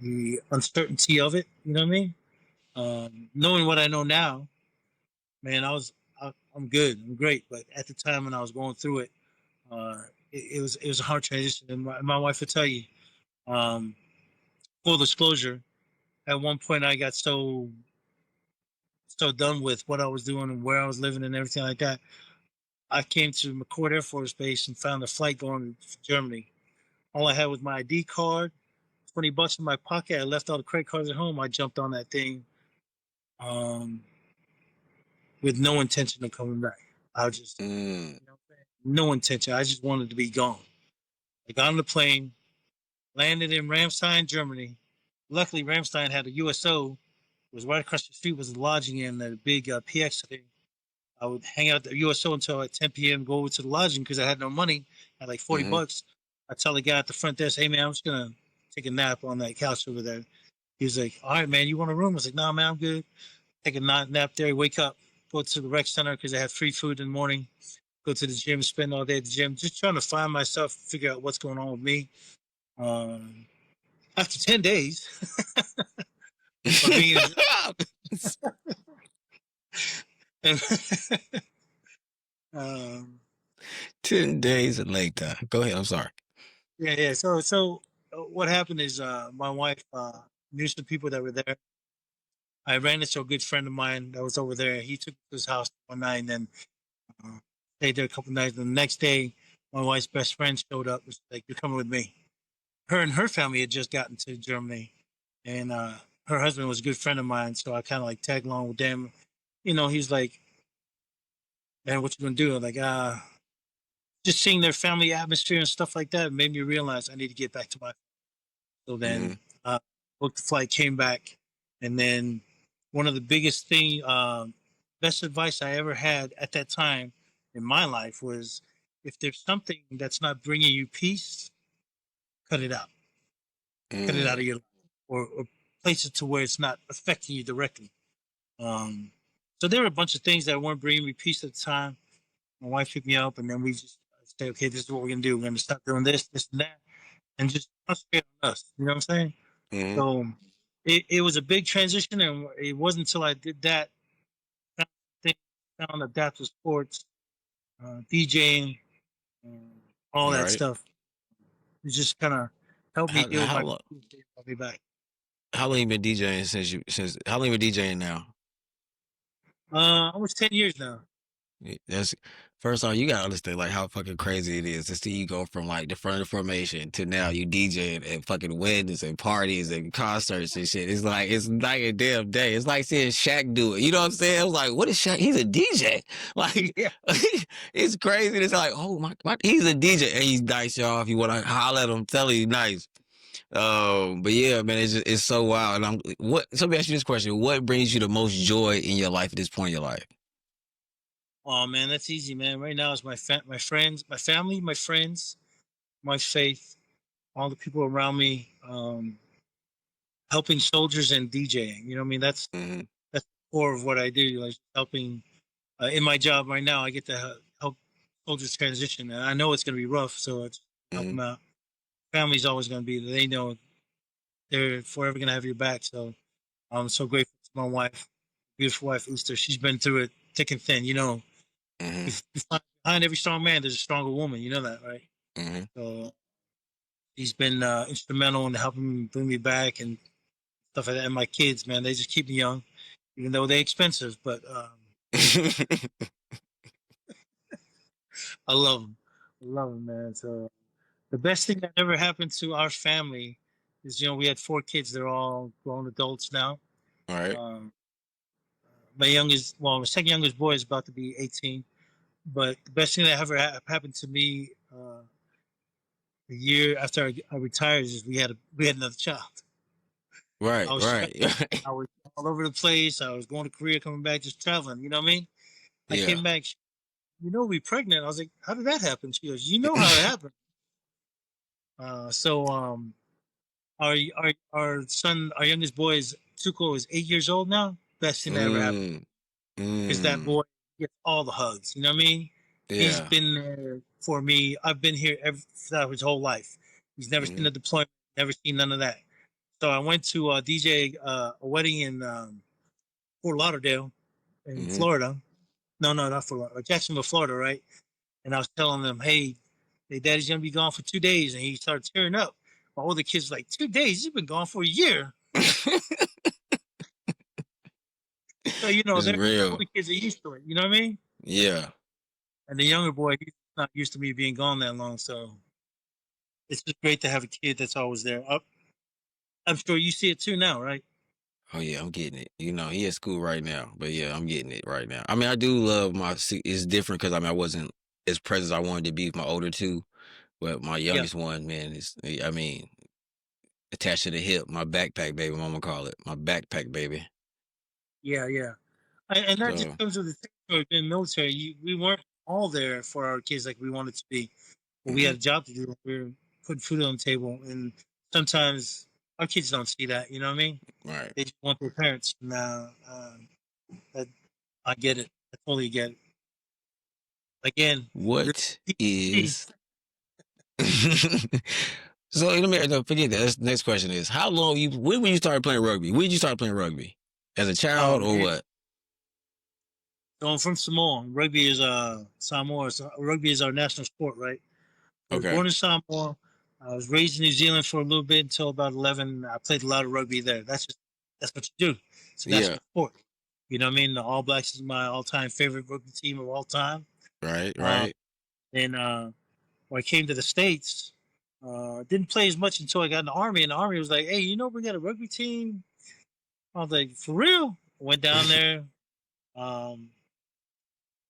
the uncertainty of it. You know what I mean? Knowing what I know now, man, I'm good. I'm great. But at the time when I was going through it, it was a hard transition. And my wife would tell you, um, full disclosure, at one point I got so done with what I was doing and where I was living and everything like that. I came to McCord Air Force Base and found a flight going to Germany. All I had was my ID card, $20 in my pocket. I left all the credit cards at home. I jumped on that thing um, with no intention of coming back. I was just, no intention. I just wanted to be gone. I got on the plane, landed in Ramstein, Germany. Luckily, Ramstein had a USO. It was right across the street was the lodging in a big PX thing. I would hang out at the USO until at 10 p.m. Go over to the lodging because I had no money. I had like $40. I tell the guy at the front desk, "Hey man, I'm just gonna take a nap on that couch over there." He was like, "All right, man, you want a room?" I was like, "Nah, man, I'm good." Take a nap there. Wake up, go to the rec center because I had free food in the morning. Go to the gym, spend all day at the gym, just trying to find myself, figure out what's going on with me. Um, After 10 days of being in, um, 10 days later. Go ahead. I'm sorry. yeah. So what happened is my wife knew some people that were there. I ran into a good friend of mine that was over there. He took me to his house one night and then stayed there a couple nights. And the next day, my wife's best friend showed up. Was like, "You're coming with me." Her and her family had just gotten to Germany, and her husband was a good friend of mine. So I kind of like tagged along with them. You know, he's like, "Man, what you gonna do?" I'm like, just seeing their family atmosphere and stuff like that made me realize I need to get back to my. So then, booked the flight, came back, and then one of the biggest thing, best advice I ever had at that time in my life was, if there's something that's not bringing you peace, cut it out. Cut it out of your life, or place it to where it's not affecting you directly. So there were a bunch of things that weren't bringing me peace at the time. My wife picked me up, and then we just said, "Okay, this is what we're gonna do. We're gonna stop doing this, this, and that, and just concentrate on us." You know what I'm saying? So it was a big transition, and it wasn't until I did that thing, found adaptive sports, DJing, all that Right. stuff. It just kind of helped me How, deal with how, my lo- I'll be back. how long you been DJing since how long you been DJing now? Almost 10 years now. That's first off, you gotta understand like how fucking crazy it is to see you go from like the front of the formation to now you DJing at fucking weddings and parties and concerts and shit. It's like a damn day. It's like seeing Shaq do it. You know what I'm saying? I was like, what is Shaq? He's a DJ. Like Yeah. it's crazy. It's like, oh my, he's a DJ and he's nice, y'all. If you wanna holler at him, tell him he's nice. But yeah, man, it's so wild. And so let me ask you this question. What brings you the most joy in your life at this point in your life? Oh man, that's easy, man. Right now it's my friends, my family, my friends, my faith, all the people around me, helping soldiers and DJing. You know what I mean? That's the core of what I do. Like helping in my job right now, I get to help soldiers transition, and I know it's going to be rough, so it's help Mm-hmm. them out. Family's always going to be there. They know they're forever going to have your back. So I'm so grateful to my wife, beautiful wife Easter. She's been through it thick and thin. You know, behind every strong man, there's a stronger woman. You know that, right? Mm-hmm. So she's been instrumental in helping bring me back and stuff like that. And my kids, man, they just keep me young, even though they're expensive. But I love them. I love them, man. So the best thing that ever happened to our family Because we had 4 kids. They're all grown adults now. All right. Um, my second youngest boy is about to be 18. But the best thing that ever happened to me a year after I retired is we had another child. I Right. was Right. I was all over the place. I was going to Korea, coming back, just traveling. You know what I mean? I Yeah. came back. We pregnant. I was like, how did that happen? She goes, you know how it happened. So our son, our youngest boy is Tuko is 8 years old now. Best thing that ever happened Mm. is that Mm. boy gets all the hugs. You know what I mean? He's Yeah. been there for me. I've been here throughout his whole life. He's never seen Mm-hmm. a deployment, never seen none of that. So I went to DJ a wedding in Fort Lauderdale in Mm-hmm. Florida. No, not Fort Lauderdale, Jacksonville, Florida, right? And I was telling them, hey, daddy's gonna be gone for 2 days, and he started tearing up. My older kid's like, 2 days? You've been gone for a year. So It's the real. older kids are used to it. You know what I mean? Yeah. And the younger boy, he's not used to me being gone that long. So it's just great to have a kid that's always there. I'm sure you see it too now, right? Oh yeah, I'm getting it. He at school right now, but yeah, I'm getting it right now. I mean, I do love it's different because I wasn't as present as I wanted to be with my older two, but my Yeah, youngest one, man, attached to the hip, my backpack baby, mama call it, my backpack baby. yeah. And that just So, comes with the territory being military. We weren't all there for our kids like we wanted to be. But we hmm had a job to do. We were putting food on the table, and sometimes our kids don't see that. You know what I mean? right. They just want their parents. Now, that, I get it. I totally get it. Again, real What PTSD. is So let me forget that. Next question is when you start playing rugby? When did you start playing rugby? As a Oh child or man, what? so I'm from Samoa. Rugby is Samoa. So rugby is our national sport, right? I was Okay. born in Samoa. I was raised in New Zealand for a little bit until about 11. I played a lot of rugby there. That's what you do. It's a Yeah. national sport. You know what I mean? The All Blacks is my all-time favorite rugby team of all time. Right, Uh, right. and when I came to the States, didn't play as much until I got in the Army. And the Army was like, hey, we got a rugby team. I was like, for real? Went down there. Um,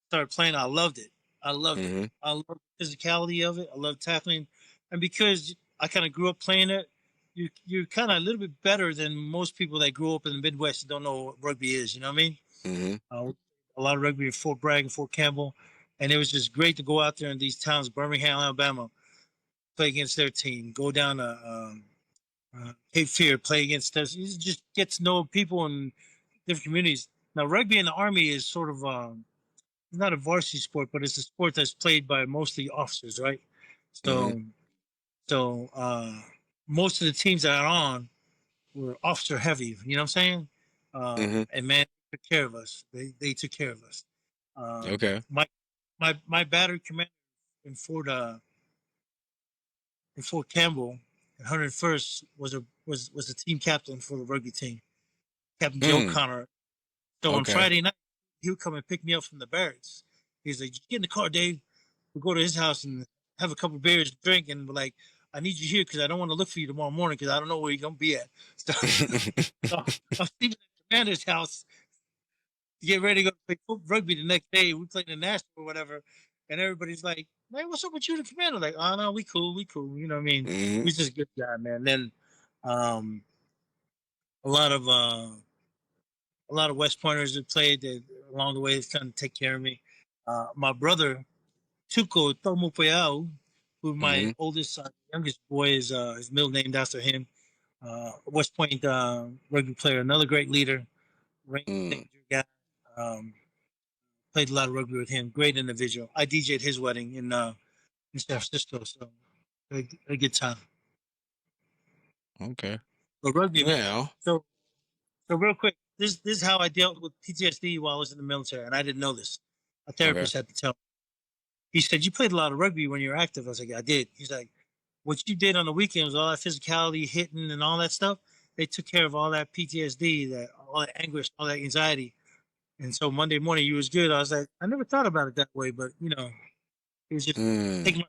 started playing. I loved it. I loved it. hmm I loved the physicality of it. I loved tackling, and because I kind of grew up playing it, you're kind of a little bit better than most people that grew up in the Midwest and don't know what rugby is. You know what I mean? hmm A lot of rugby in Fort Bragg and Fort Campbell, and it was just great to go out there in these towns, Birmingham, Alabama, play against their team. Go down to Cape Fear, play against this. You just get to know people in different communities. Now, rugby in the Army is sort of it's not a varsity sport, but it's a sport that's played by mostly officers, right? hmm So, so most of the teams that are on were officer heavy. You know what I'm saying? hmm And man, they took care of us. They took care of us. Okay. My battery commander in Fort Campbell, 101st was a team captain for the rugby team, Captain Joe Mm. Connor. So on Okay. Friday night, he would come and pick me up from the barracks. He's like, "Get in the car, Dave. We'll go to his house and have a couple of beers, drink, and we're like, I need you here because I don't want to look for you tomorrow morning because I don't know where you're gonna be at." So I'm sleeping at the commander's house to get ready to go play rugby the next day. We played in Nashville or whatever, and everybody's like, "Man, what's up with you, the commander?" Like, "Oh no, we cool, we cool." You know what I mean? hmm He's just a good guy, man. Then um, a lot of West Pointers that played that along the way, trying to take care of me. My brother Tuko Tomopeau, who my hmm oldest youngest boy is his middle named after him. West Point rugby player, another great leader, range Mm. danger guy. Um, Played a lot of rugby with him. Great individual. I DJ'd his wedding in San Francisco, so a good time. Okay. But rugby, man. Now, So real quick, this is how I dealt with PTSD while I was in the military, and I didn't know this. A okay. therapist had to tell me. He said, "You played a lot of rugby when you were active." I was like, "I did." He's like, "What you did on the weekends, all that physicality, hitting, and all that stuff, they took care of all that PTSD, all that anguish, all that anxiety." And so Monday morning, you was good. I was like, I never thought about it that way, but it was just Mm. taking my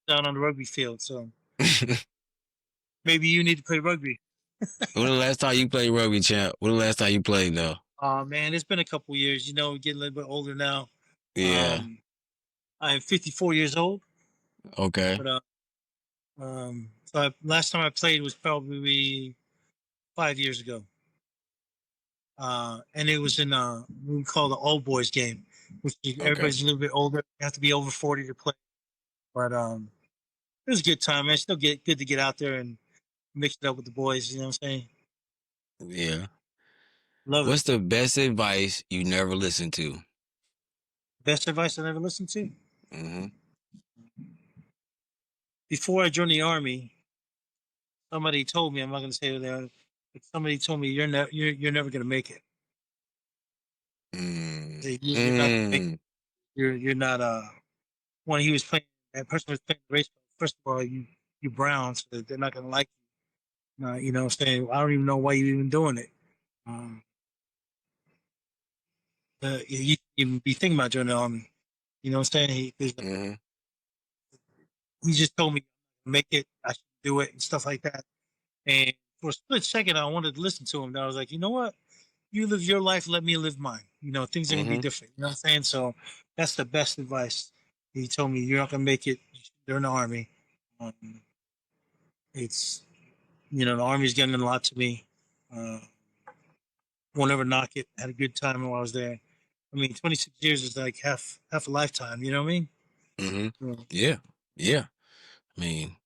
down on the rugby field. So Maybe you need to play rugby. When the last time you played rugby, champ? When the last time you played though? Oh man, it's been a couple years. You know, getting a little bit older now. Yeah. I am 54 years old, Okay. but last time I played was probably 5 years ago. And it was in we call the old boys game, which Okay. everybody's a little bit older. You have to be over 40 to play. But it was a good time, man. Still good to get out there and mix it up with the boys. You know what I'm saying? Yeah. Love it. What's the best advice you never listened to? Best advice I ever listened to? Mm-hmm. Before I joined the army, somebody told me, I'm not going to say who they are, but somebody told me you're never going to make it. You're not going to make it. You're not when he was playing, that person was playing race. First of all, you brown, so they're not going to like you. You know what I'm saying? I don't even know why you're even doing it. You even be thinking about joining the army. You know what I'm saying? He just told me make it, I should do it and stuff like that. And for a split second, I wanted to listen to him. And I was like, you know what? You live your life, let me live mine. You know, things are gonna be different. You know what I'm saying? So that's the best advice. He told me you're not gonna make it during the army. It's the army's getting a lot to me. Won't ever knock it. Had a good time while I was there. I mean, 26 years is like half a lifetime. You know what I mean? Mm-hmm. Yeah. Yeah. I mean,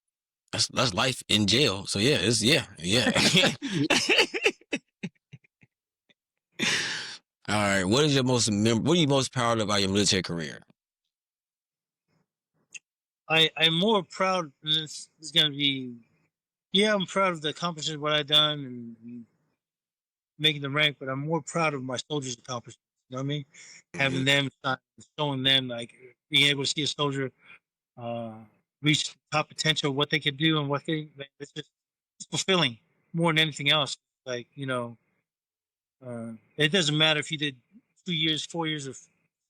that's life in jail. So yeah, yeah. All right. What are you most proud of about your military career? I'm more proud. This is gonna be. Yeah, I'm proud of the accomplishments what I've done and making the rank, but I'm more proud of my soldiers' accomplishments. You know what I mean? Having them, showing them, like being able to see a soldier reach top potential, what they could do, and it's just it's fulfilling more than anything else. Like it doesn't matter if you did 2 years, 4 years, or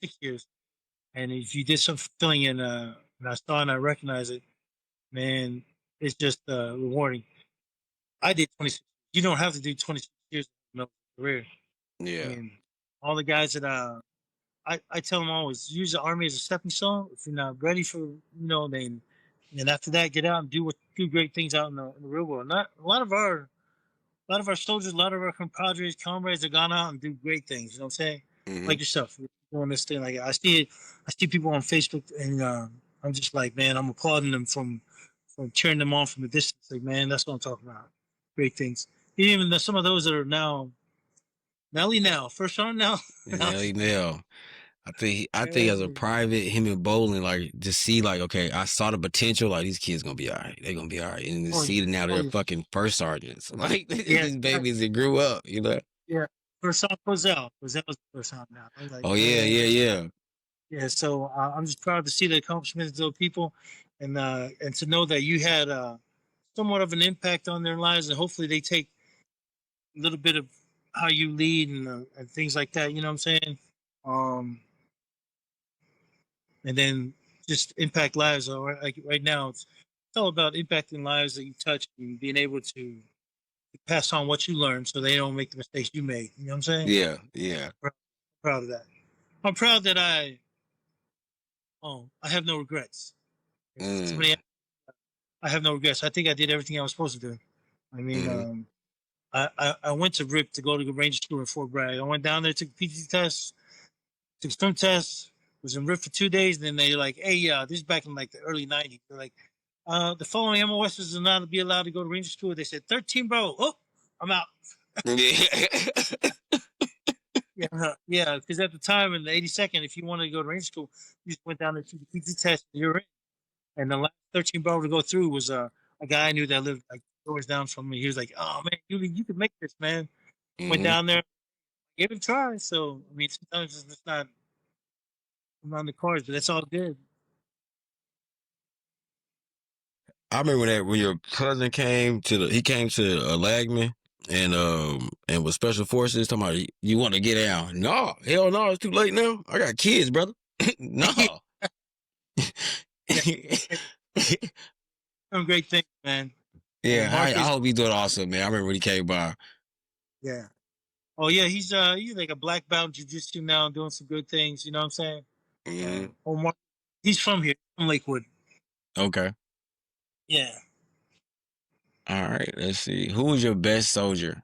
6 years, and if you did something fulfilling and I saw and I recognize it, man, it's just rewarding. I did 26. You don't have to do 26 years of career. I Yeah. mean, all the guys that I tell them always use the army as a stepping stone. If you're not ready for then after that get out and do great things out in the real world. Not a lot of our soldiers, a lot of our comrades have gone out and do great things. You know what I'm saying? Like yourself, you're doing this thing. Like I see people on Facebook, and I'm just like, man, I'm applauding them from cheering them on from the distance. Like, man, that's what I'm talking about. Great things. Even some of those that are now, Nelly now, first on now. Now. I think as a private, him and Bowling, like to see like, okay, I saw the potential, like these kids gonna be all right. They're gonna be all right. And to see that now they're fucking first sergeants. Like these babies that grew up, you know? Yeah. First on Cozell. Cozel's the first on now. I was like, Oh yeah. Yeah, so I'm just proud to see the accomplishments of those people, and to know that you had somewhat of an impact on their lives, and hopefully they take a little bit of how you lead and things like that. You know what I'm saying? And then just impact lives. Like right now, it's all about impacting lives that you touch and being able to pass on what you learned, so they don't make the mistakes you made. You know what I'm saying? Yeah. Proud of that. I'm proud that I have no regrets. I have no regrets. I think I did everything I was supposed to do. I mean, I went to RIP to go to the Ranger School in Fort Bragg. I went down there, took the PT test, took swim test, was in RIP for 2 days. And then they're like, hey, this is back in like the early 90s. They're like, the following MOSs are not to be allowed to go to Ranger School. They said, 13, bro. Oh, I'm out. Yeah, because at the time in the 82nd, if you wanted to go to Ranger School, you just went down there to the PT test and you're in. And the last 13 bro to go through was a guy I knew that lived like doors down from me. He was like, "Oh man, you can make this, man." Went down there, gave it a try. So I mean, sometimes it's just not on the cards, but that's all good. I remember that when your cousin came to Lagman and with special forces talking about you want to get down. No, hell no, it's too late now. I got kids, brother. No. Some great things, man. Yeah, I Marcus. hope he's doing awesome, man. I remember when he came by. Yeah. Oh yeah, he's like a black belt in jiu-jitsu now, doing some good things. You know what I'm saying? Hmm. Omar, he's from here, from Lakewood. Okay. Yeah, All right. Let's see. Who was your best soldier?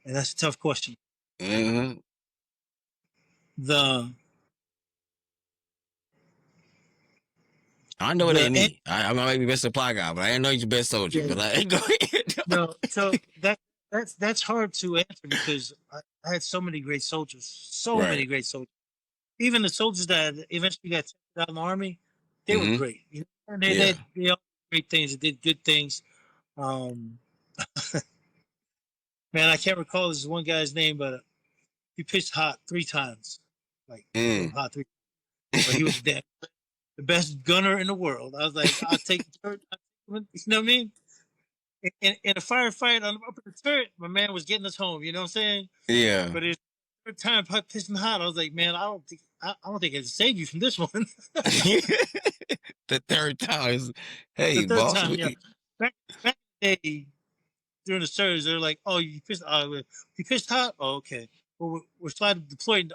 and that's a tough question. Hmm. The I know it the ain't me. I might be best supply guy, but I didn't know you're best soldier. yeah, But like, go ahead. no, so that's hard to answer because I had so many great soldiers, so Right. many great soldiers. Even the soldiers that eventually got taken out in the army, they were Hmm. great. You know, and Yeah. they all did great things. They did good things. Um, man, I can't recall this one guy's name, but he pitched hot 3 times, like Mm. hot 3. But he was the best gunner in the world. I was like, I'll take the turret. You know what I mean? In a firefight on up in the turret, my man was getting us home. You know what I'm saying? Yeah. But it's third time pissing hot. I was like, man, I don't think I can save you from this one. The third time is, The hey, third boss. time, yeah. Back in the day during the surge, they're like, oh, you pissed. You pissed hot. Oh, okay. Well, we're sliding deployed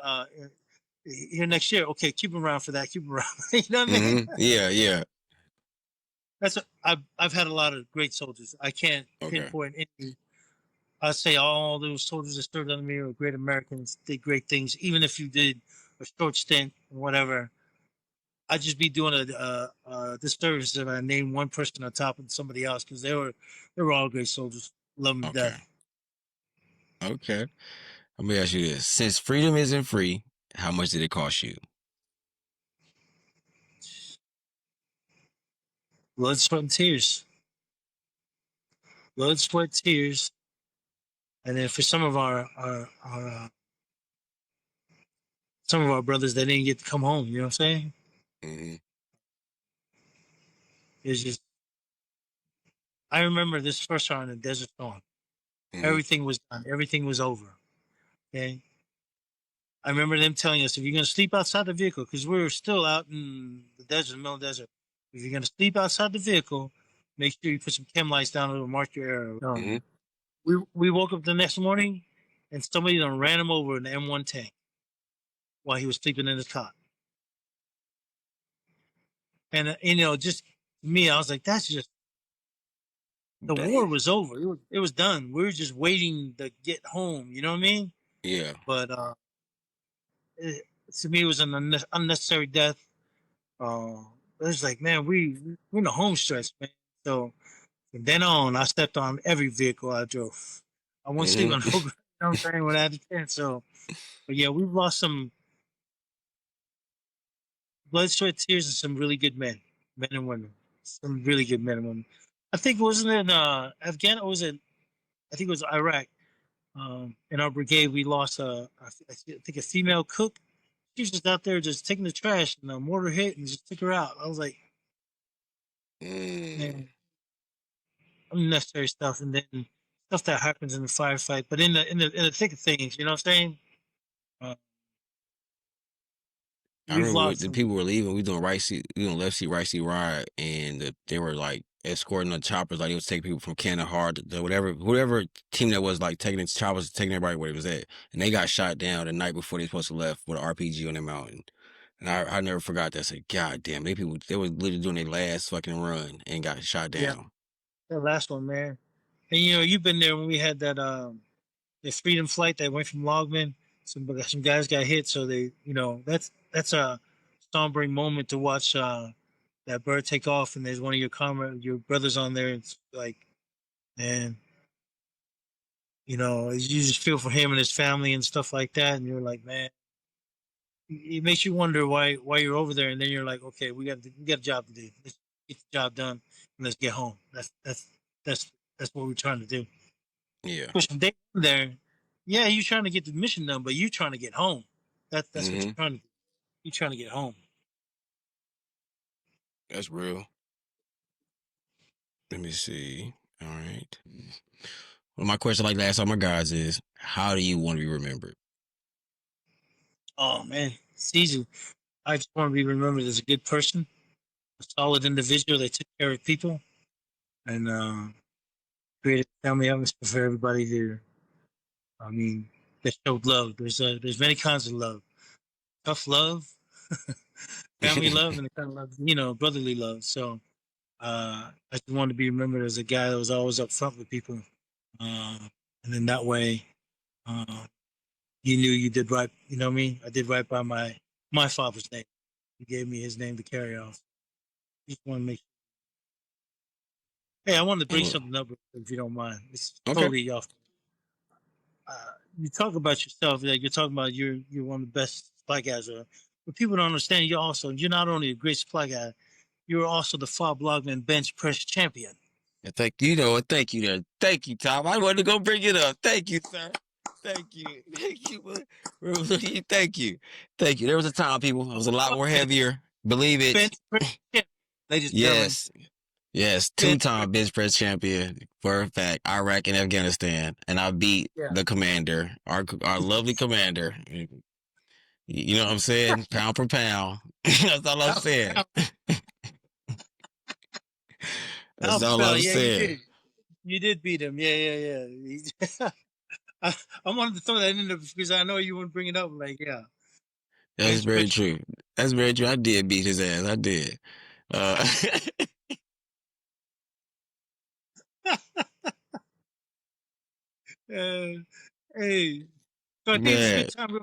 here next year. Okay, keep him around for that. Keep him around. You know what I mean? Yeah, yeah. I've had a lot of great soldiers. I can't Okay. pinpoint any. I say all those soldiers that served under me were great Americans, did great things. Even if you did a short stint, whatever, I'd just be doing a disservice if I named one person on top of somebody else because they were all great soldiers. Love them to Okay. death. Okay. Let me ask you this. Since freedom isn't free, how much did it cost you? Blood, sweat, and tears. Blood, sweat, tears. And then for some of our brothers, they didn't get to come home. You know what I'm saying? Hmm. It's just I remember this first time in the Desert Storm. Hmm. Everything was done. Everything was over. Okay. I remember them telling us if you're going to sleep outside the vehicle, because we were still out in the desert, middle of the desert. If you're going to sleep outside the vehicle, make sure you put some chem lights down to mark your area. Hmm. We woke up the next morning and somebody done ran him over in the M1 tank while he was sleeping in his cot. And, just me, I was like, that's just, the war Dang. was over. It was done. We were just waiting to get home. You know what I mean? Yeah. But to me, it was an unnecessary death. It was like, man, we're in the home stretch, man. So from then on, I stepped on every vehicle I drove. I won't sleep Hmm. on no ground. You know what I'm saying? When I had a chance. So, but yeah, we've lost some blood, sweat, tears, and some really good men and women. Some really good men and women. I think it wasn't in Afghanistan. Or was it? I think it was Iraq. In our brigade, we lost I think a female cook. She was just out there just taking the trash, and a mortar hit and just took her out. I was like, Mm. man, unnecessary stuff, and then stuff that happens in the firefight. But in the thick of things, you know what I'm saying? Uh, I we've remember lost the some. people were leaving. We doing left seat, right seat ride, and they were like escorting the choppers. Like they was taking people from Kandahar to whatever team that was like taking its choppers, taking everybody where it was at, and they got shot down the night before they supposed to left with an RPG on their mountain. And I never forgot that. I said, God damn, they were literally doing their last fucking run and got shot Yeah, down. that last one, man. And you've been there when we had that the freedom flight that went from Lagman. Some guys got hit, so that's a sombering moment to watch that bird take off, and there's one of your brothers on there. It's like, man, you just feel for him and his family and stuff like that, and you're like, man, it makes you wonder why you're over there, and then you're like, okay, we got a job to do. Let's get the job done and let's get home. That's that's what we're trying to do. Yeah. Push them there. Yeah, you're trying to get the mission done, but you're trying to get home. That's what you're Hmm. trying to do. You're trying to get home. That's real. Let me see. All right. Well, my question, like last all my guys, is how do you want to be remembered? Oh man, it's easy. I just want to be remembered as a good person, a solid individual that took care of people. and created a family atmosphere for everybody there. I mean, they showed love. There's many kinds of love. Tough love, family love, and the kind of love, brotherly love. So I just wanted to be remembered as a guy that was always up front with people, and then that way, uh, you knew you did right. You know what I mean? I did right by my father's name. He gave me his name to carry on. Just want to make. Hey, I wanted to bring Oh, something up if you don't mind. It's okay. totally off. You talk about yourself, like you're talking about you're one of the best supply guys, but people don't understand you're not only a great supply guy, you're also the Fob Lagman bench press champion. Thank you. You know what? Thank you there. Thank you, Tom. I wanted to go bring it up. Thank you, sir. Thank you. Thank you. Thank you. Thank you. There was a time, people. I was a lot more heavier. Believe Bench it. press champion, ladies and gentlemen. Yes. Yes. Bench press, Two-time bench press champion for a fact. Iraq and Afghanistan. And I beat yeah. the commander, our lovely commander. You know what I'm saying? Pound for pound. That's all I'm saying. That's all I'm Yeah, you saying. did. You did beat him. Yeah. I wanted to throw that in there because I know you wouldn't bring it up. Like, yeah, That's bench very press. true. That's very true. I did beat his ass. I did. Uh, Hey, so I think it's a man. good time,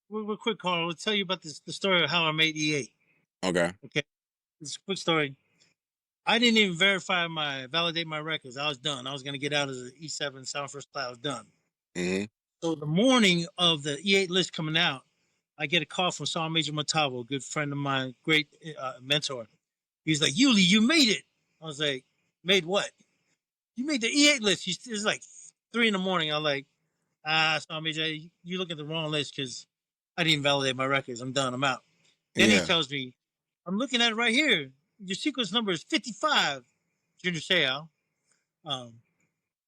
real quick, Carl. I'll tell you about the story of how I made E8. Okay. Okay, it's a quick story. I didn't even validate my records. I was done. I was going to get out as an E7 Sound First Class. I was done. Mm-hmm. So the morning of the E8 list coming out, I get a call from Sergeant Major Matavo, a good friend of mine, great mentor. He's like, Yuli, you made it. I was like, made what? You made the E8 list. It's like 3 in the morning. I'm like, Sergeant Major, you look at the wrong list because I didn't validate my records. I'm done. I'm out. Then he Yeah. tells me, I'm looking at it right here. Your sequence number is 55, Junior Seau.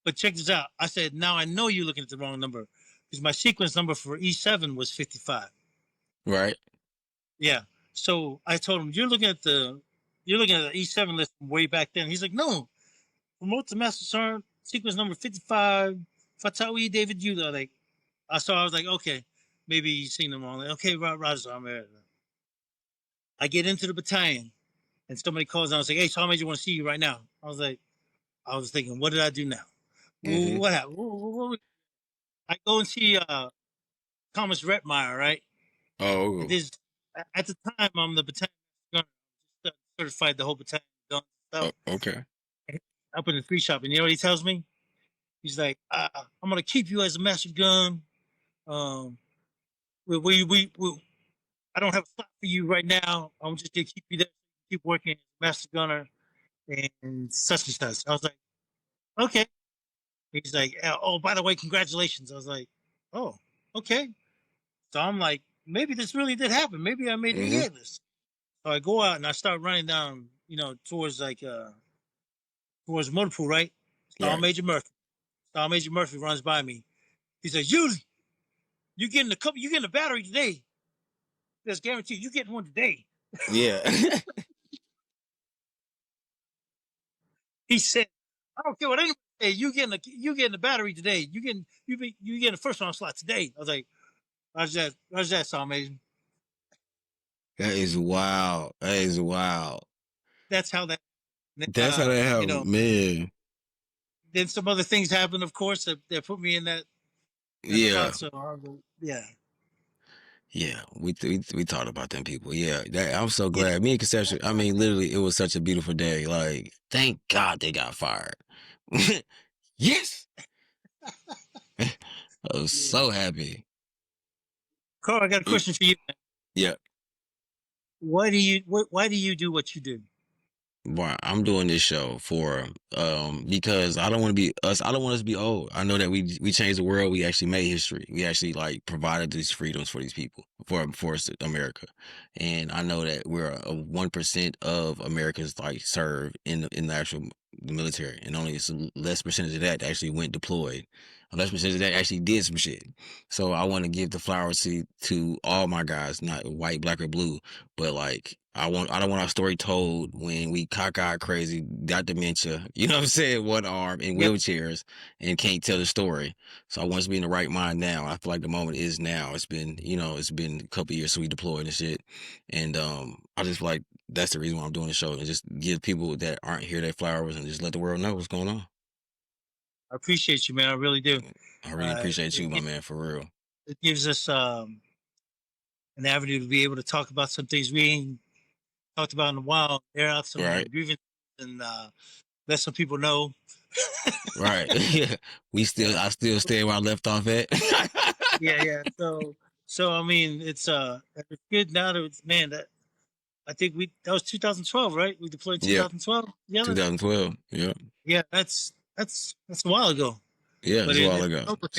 But check this out. I said, now I know you're looking at the wrong number because my sequence number for E7 was 55. Right. Yeah. So I told him, you're looking at the E7 list from way back then. He's like, no, promote to Master Sergeant, sequence number 55, Fatawi David Yuda. Like, so I was like, okay, maybe you've seen them all. Like, okay, Roger, I'm here. I get into the battalion and somebody calls down and say, hey, Sergeant Major, want to see you right now. I was thinking, what did I do now? Mm-hmm. What happened? I go and see Thomas Retmeyer, right? Oh. This at the time I'm the battalion gunner, just certified the whole battalion gun stuff Okay. up in the free shop. And you know what he tells me? He's like, I'm gonna keep you as a master gun. Um, we I don't have a slot for you right now. I'm just gonna keep you there, keep working as a master gunner and such and such. I was like, okay. He's like, oh, by the way, congratulations. I was like, oh, okay. So I'm like, maybe this really did happen. Maybe I made the Mm-hmm. EA list. So I go out and I start running down, towards towards motor pool, right? Star Right. Major Murphy. Star Major Murphy runs by me. He says, Yuli, you getting a battery today. That's guaranteed. You getting one today. Yeah. He said, I don't care what anybody say, you getting a battery today. You getting the first round slot today. I was like, Roger that, Star Major. That is wild. That is wild. That's how that That's how that happened, man. then some other things happened, of course, that put me in that Yeah. spot. So yeah. Yeah, we talked about them people. Yeah, I'm so glad. Me and Conception, I mean, literally, it was such a beautiful day. Like, thank God they got fired. Yes, I was so happy. Carl, I got a question for you. Yeah, Why do you do what you do? well, I'm doing this show for because I don't want to be us. I don't want us to be old. I know that we changed the world. We actually made history. We actually like provided these freedoms for these people for America, and I know that we're 1% of Americans like serve in the actual military, and only a less percentage of that actually went deployed. A less percentage of that actually did some shit. So I want to give the flowers to all my guys, not white, black, or blue, but like I don't want our story told when we cockeyed crazy, got dementia, you know what I'm saying, one arm in Yep. wheelchairs and can't tell the story. So I want us to be in the right mind now. I feel like the moment is now. It's been, it's been a couple years since we deployed and shit. And I just feel like that's the reason why I'm doing the show, and just give people that aren't here their flowers and just let the world know what's going on. I appreciate you, man. I really do. I really appreciate you, my It, man, for real. it gives us an avenue to be able to talk about some things we ain't talked about in a while, air out some Right. grievances, and let some people know. Right. Yeah. I still stay where I left off at. Yeah. So I mean, it's good now that man. I think that was 2012, right? We deployed Yeah. 2012 together. 2012. Yeah. Yeah, that's a while ago. Yeah, But it's a in while the ago. scope of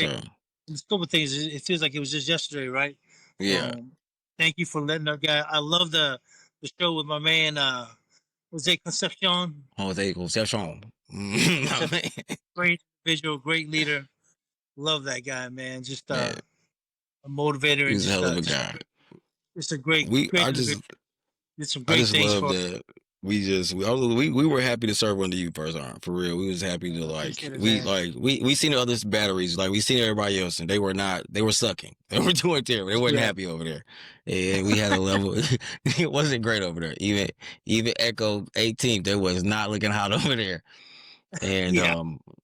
So things, it feels like it was just yesterday, right? yeah. Thank you for letting that guy. I love the show with my man Jose Concepcion. Jose Concepcion. My man. Great individual, great leader. Love that guy, man. Just Man, a motivator, and he's a hell of a guy. just a great I individual. Did some I great just things love for. that we were happy to serve under you, First Arm, for real. We was happy to Appreciate it, man. we seen the other batteries, like we seen everybody else, and they were sucking. They were doing terrible. They wasn't Yeah. happy over there. And we had a level. It wasn't great over there. Even Echo 18th, they was not looking hot over there. And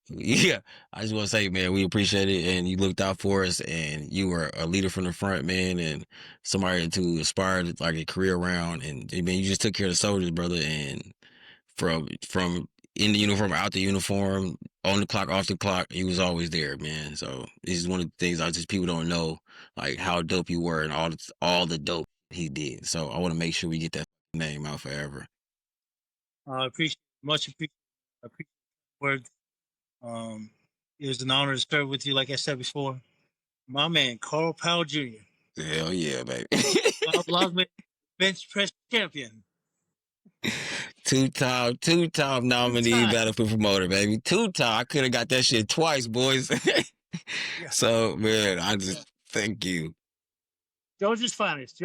yeah, I just want to say, man, we appreciate it, and you looked out for us, and you were a leader from the front, man, and somebody to aspire to like a career around, and man, you just took care of the soldiers, brother, and from in the uniform, out the uniform, on the clock, off the clock, he was always there, man. So this is one of the things people don't know, like how dope you were and all the dope he did. So I want to make sure we get that name out forever. I appreciate much appreciate words. It was an honor to serve with you, like I said before. My man, Carl Powell Jr. Hell yeah, baby. Lagman bench press champion. Two-time nominee Battlefield promoter, baby. Two-time. I could have got that shit twice, boys. Yeah. So, man, I just thank you. Georgia's finest.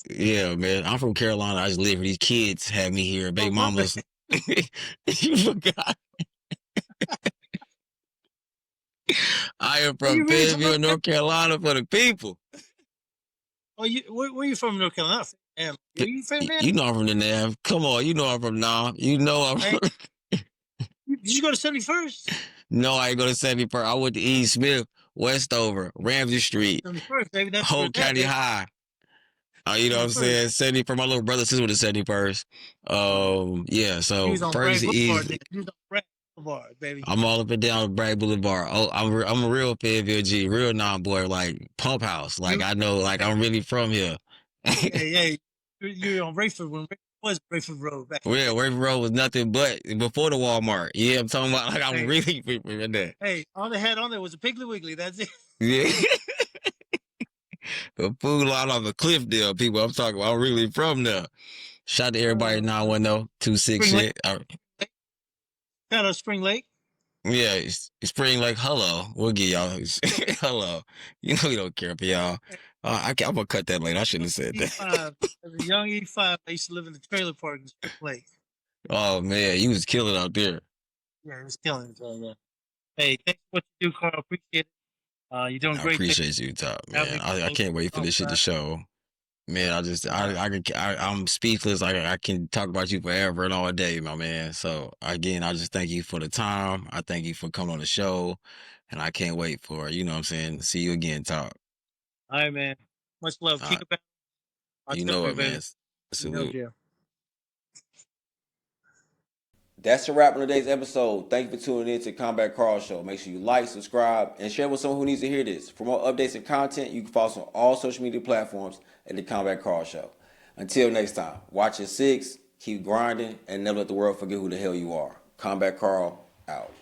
Yeah, man. I'm from Carolina. I just live here. These kids have me here. Baby mamas. You forgot. I am from Fayetteville, North Carolina, for the people. Oh, where you from, North Carolina? Are you from there? You know I'm from the Nav. Come on, you know I'm from Nam. You know I'm from... Did you go to 71st? No, I ain't go to 71st. I went to E. Smith, Westover, Ramsey Street, 71st, baby. That's Hope County High. You know what I'm saying? 71st. My little brother sister with the 71st. Yeah, so he was on first Bragg East. Boulevard, he was on Bragg Boulevard, baby. I'm all up and down Bragg Boulevard. Oh, I'm a real Fayetteville G, real non-boy, like Pump House. Like I know, like I'm really from here. Yeah. You're on Rayford when Rayford was Rayford Road back. Yeah, Rayford Road was nothing but before the Walmart. Yeah, I'm talking about like I'm really from there. Hey, all they had on there was a Piggly Wiggly. That's it. Yeah. The food line on the Cliffdale, people. I'm talking about. I'm really from there. Shout out to everybody 910 26 shit. Shout out Spring Lake. Yeah, it's Spring Lake. Hello. We'll get y'all. Hello. You know we don't care for y'all. I'm going to cut that later. I shouldn't have said that. As a young E5, I used to live in the trailer park in Spring Lake. Oh, man. You was killing out there. Yeah, it was killing. So, yeah. Hey, thanks for what you do, Carl. Appreciate it. You're doing great. I appreciate you, Top, man. I can't wait for this shit to show. Man, I'm speechless. I can talk about you forever and all day, my man. So again, I just thank you for the time. I thank you for coming on the show, and I can't wait for, you know what I'm saying, see you again, Top. All right, man. Much love. Keep it back. You know it, man. Salute. You know, That's a wrap on today's episode. Thank you for tuning in to Combat Carl Show. Make sure you like, subscribe, and share with someone who needs to hear this. For more updates and content, you can follow us on all social media platforms at the Combat Carl Show. Until next time, watch your six, keep grinding, and never let the world forget who the hell you are. Combat Carl, out.